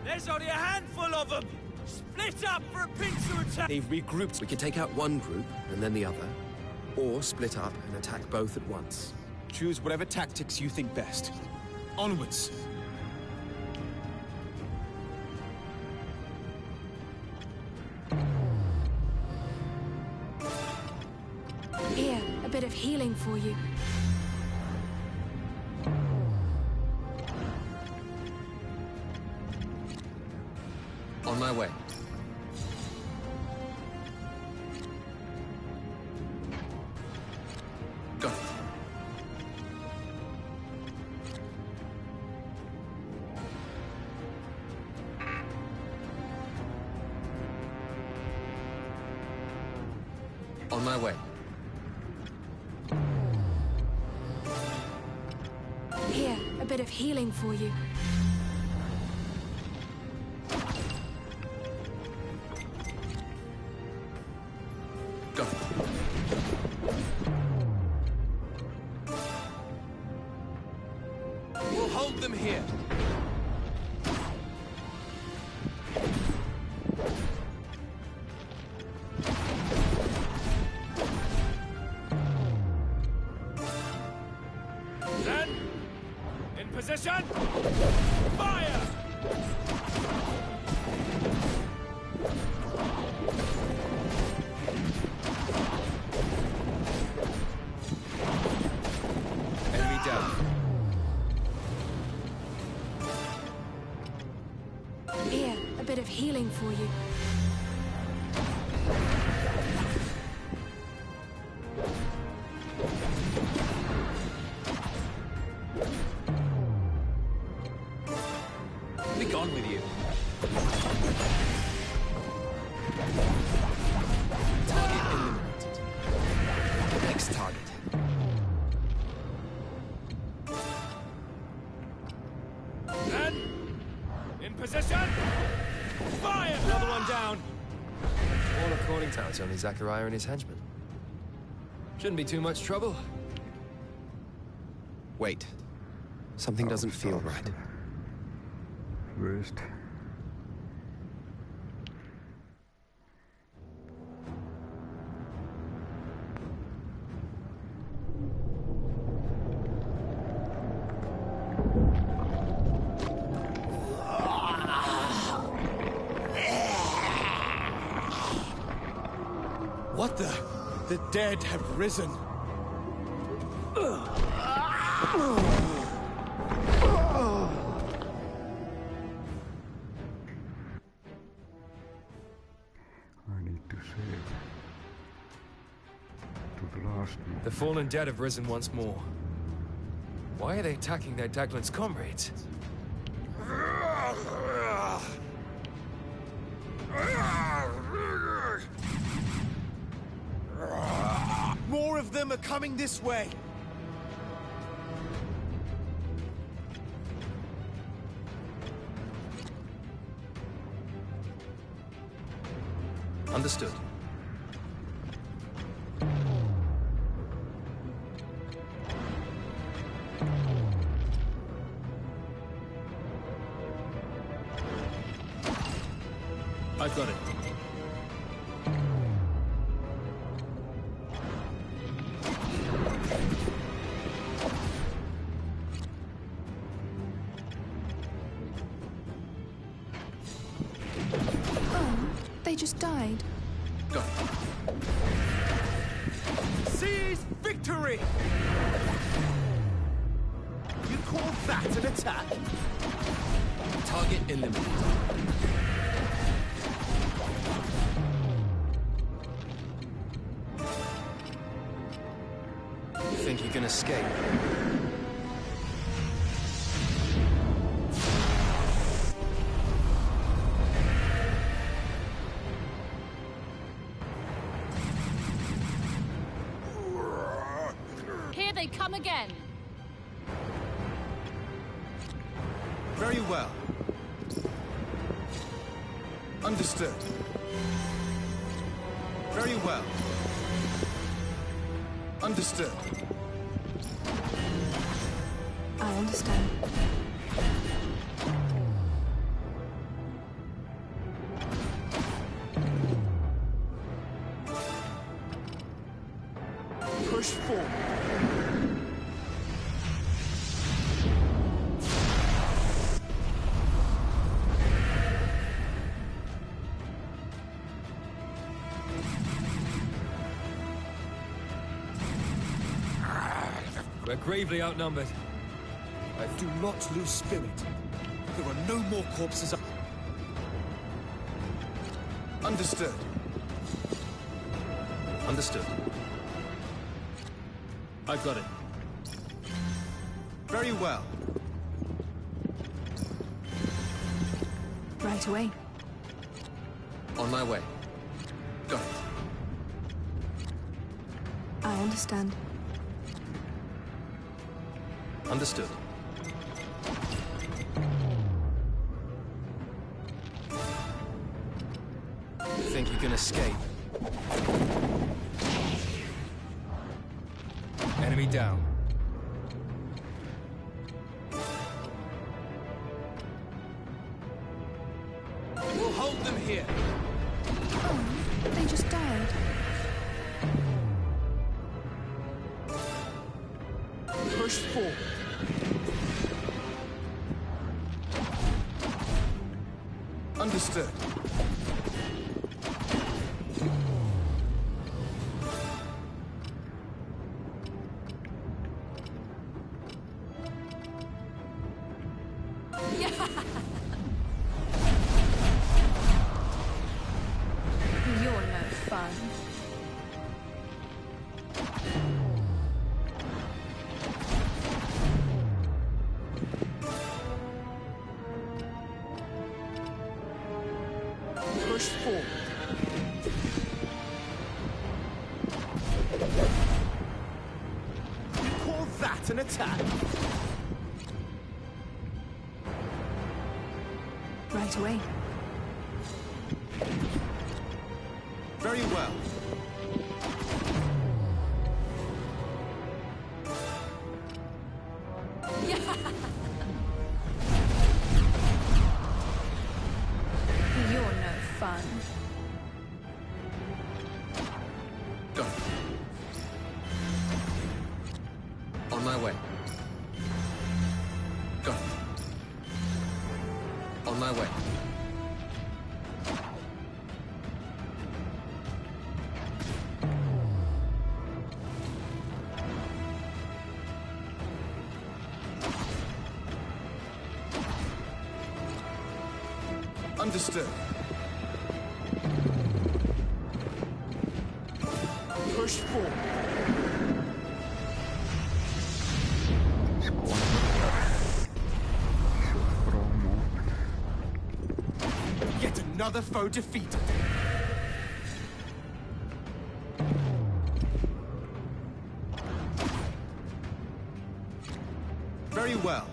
There's only a handful of them! Split up for a pincer attack! They've regrouped. We can take out one group and then the other, or split up and attack both at once. Choose whatever tactics you think best. Onwards. Here, a bit of healing for you. On my way. Got it. On my way. Here, a bit of healing for you. Got it. We'll hold them here. Men! In position! Fire! Enemy down. Here, a bit of healing for you. Be gone with you. Target eliminated. Next target. Men! In position! Fire! Another one down. All according to... It's only Zachariah and his henchmen. Shouldn't be too much trouble. Wait. Something doesn't feel right. First. The dead have risen. I need to save. To the last one. The fallen dead have risen once more. Why are they attacking their Daglan's comrades? More of them are coming this way. Understood. I've got it. Oh, they just died. Got it. Seize victory! You call that an attack? Target eliminated. You think you can escape? Here they come again. Very well. Understood. Very well. Understood. I understand. Push forward. We're gravely outnumbered. Do not lose spirit. There are no more corpses. Understood. Understood. I've got it. Very well. Right away. On my way. Got it. I understand. Understood. Think you can escape? Enemy down. We'll hold them here. Oh, they just died. Push forward. Understood. You're no fun. Push forward. You call that an attack? Right away. Very well. You're no fun. Go. On my way. Go. On my way. Understood. Push forward. Yet another foe defeated. Very well.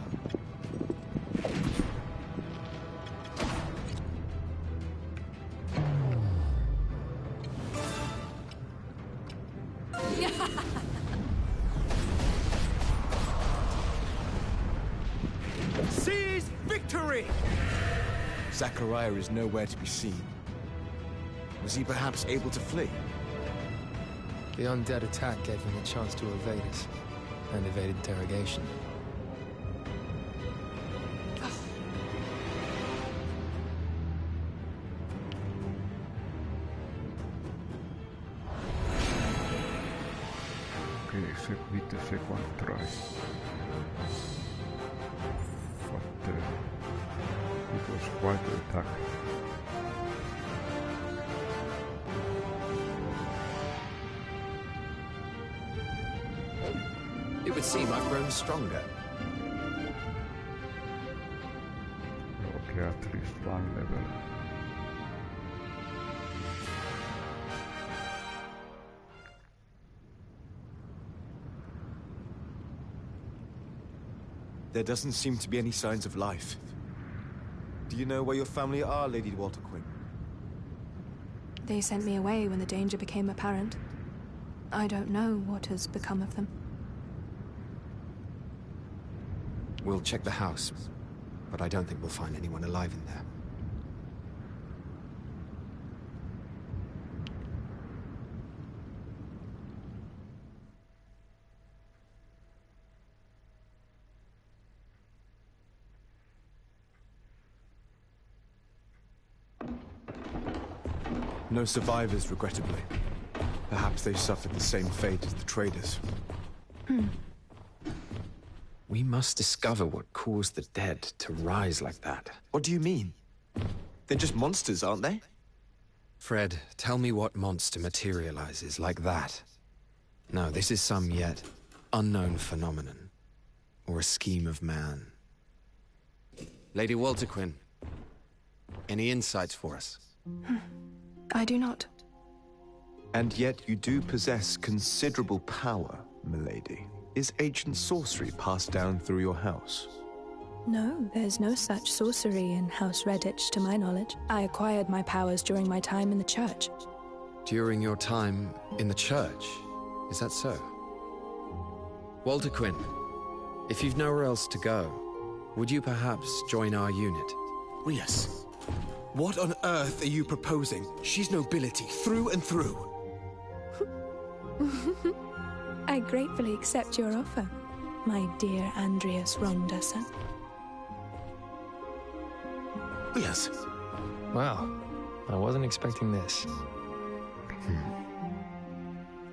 Seize victory! Zachariah is nowhere to be seen. Was he perhaps able to flee? The undead attack gave him a chance to evade us, and evade interrogation. Okay, with the second try. But it was quite an attack. It would seem I've grown stronger. Okay, at least one level. There doesn't seem to be any signs of life. Do you know where your family are, Lady Walter Quinn? They sent me away when the danger became apparent. I don't know what has become of them. We'll check the house, but I don't think we'll find anyone alive in there. No survivors, regrettably. Perhaps they suffered the same fate as the traders. We must discover what caused the dead to rise like that. What do you mean? They're just monsters, aren't they? Fred, tell me what monster materializes like that. No, this is some yet unknown phenomenon. Or a scheme of man. Lady Walter Quinn, any insights for us? I do not. And yet you do possess considerable power, milady. Is ancient sorcery passed down through your house? No, there's no such sorcery in House Redditch, to my knowledge. I acquired my powers during my time in the church. During your time in the church? Is that so? Walter Quinn, if you've nowhere else to go, would you perhaps join our unit? Rias, what on earth are you proposing? She's nobility through and through. I gratefully accept your offer, my dear Andreas Ronderson. Yes. Wow, I wasn't expecting this.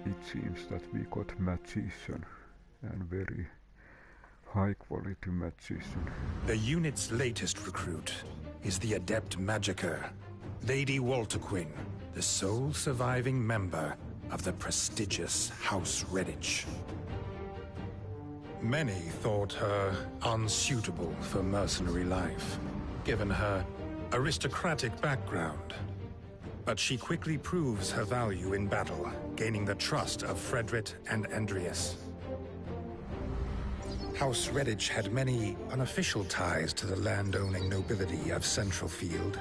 It seems that we got magician, and very high quality magician. The unit's latest recruit is the adept magicker, Lady Walter Quinn, the sole surviving member of the prestigious House Redditch. Many thought her unsuitable for mercenary life, given her aristocratic background. But she quickly proves her value in battle, gaining the trust of Frederick and Andreas. House Redditch had many unofficial ties to the land-owning nobility of Central Field.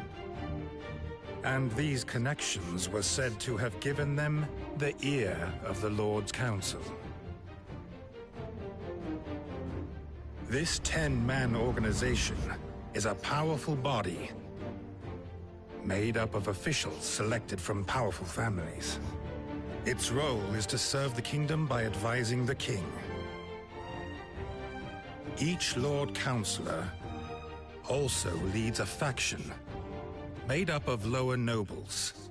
And these connections were said to have given them the ear of the Lord's Council. This 10-man organization is a powerful body made up of officials selected from powerful families. Its role is to serve the kingdom by advising the king. Each Lord Counselor also leads a faction made up of lower nobles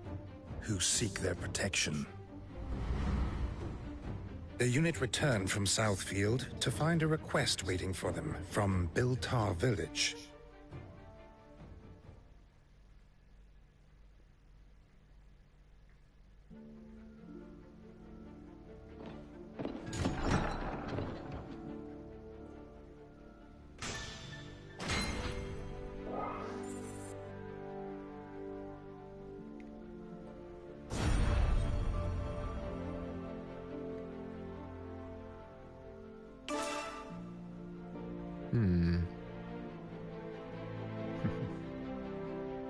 who seek their protection. The unit returned from Southfield to find a request waiting for them from Biltar Village.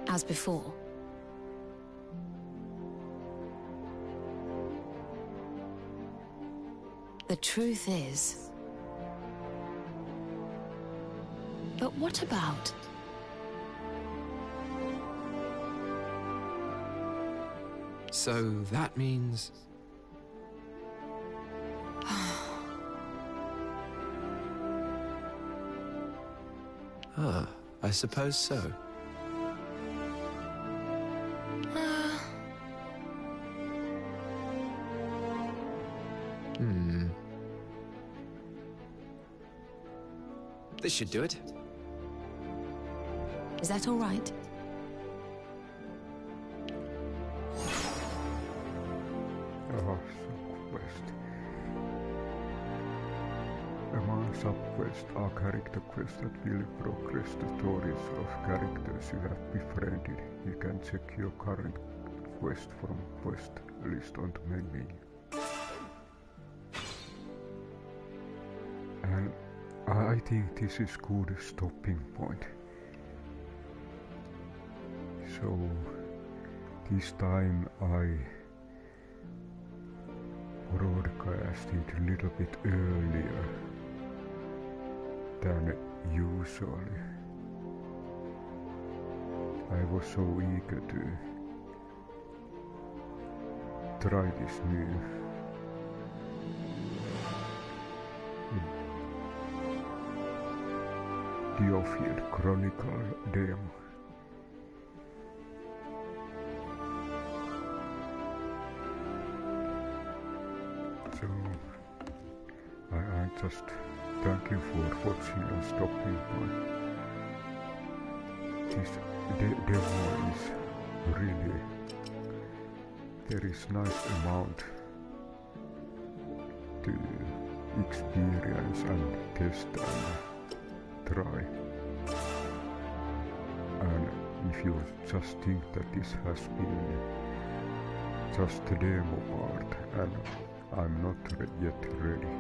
As before. The truth is... But what about... So that means... Ah, I suppose so. This should do it. Is that all right? Subquest. Among subquests are character quests that will progress the stories of characters you have befriended. You can check your current quest from quest list on the main menu. And I think this is good stopping point. So this time I broadcasted a little bit earlier than usually. I was so eager to try this new DioField Chronicle Demo. So I just thank you for watching and stopping by. This demo is really, there is nice amount to experience and test and try. And if you just think that this has been just a demo part and I'm not yet ready,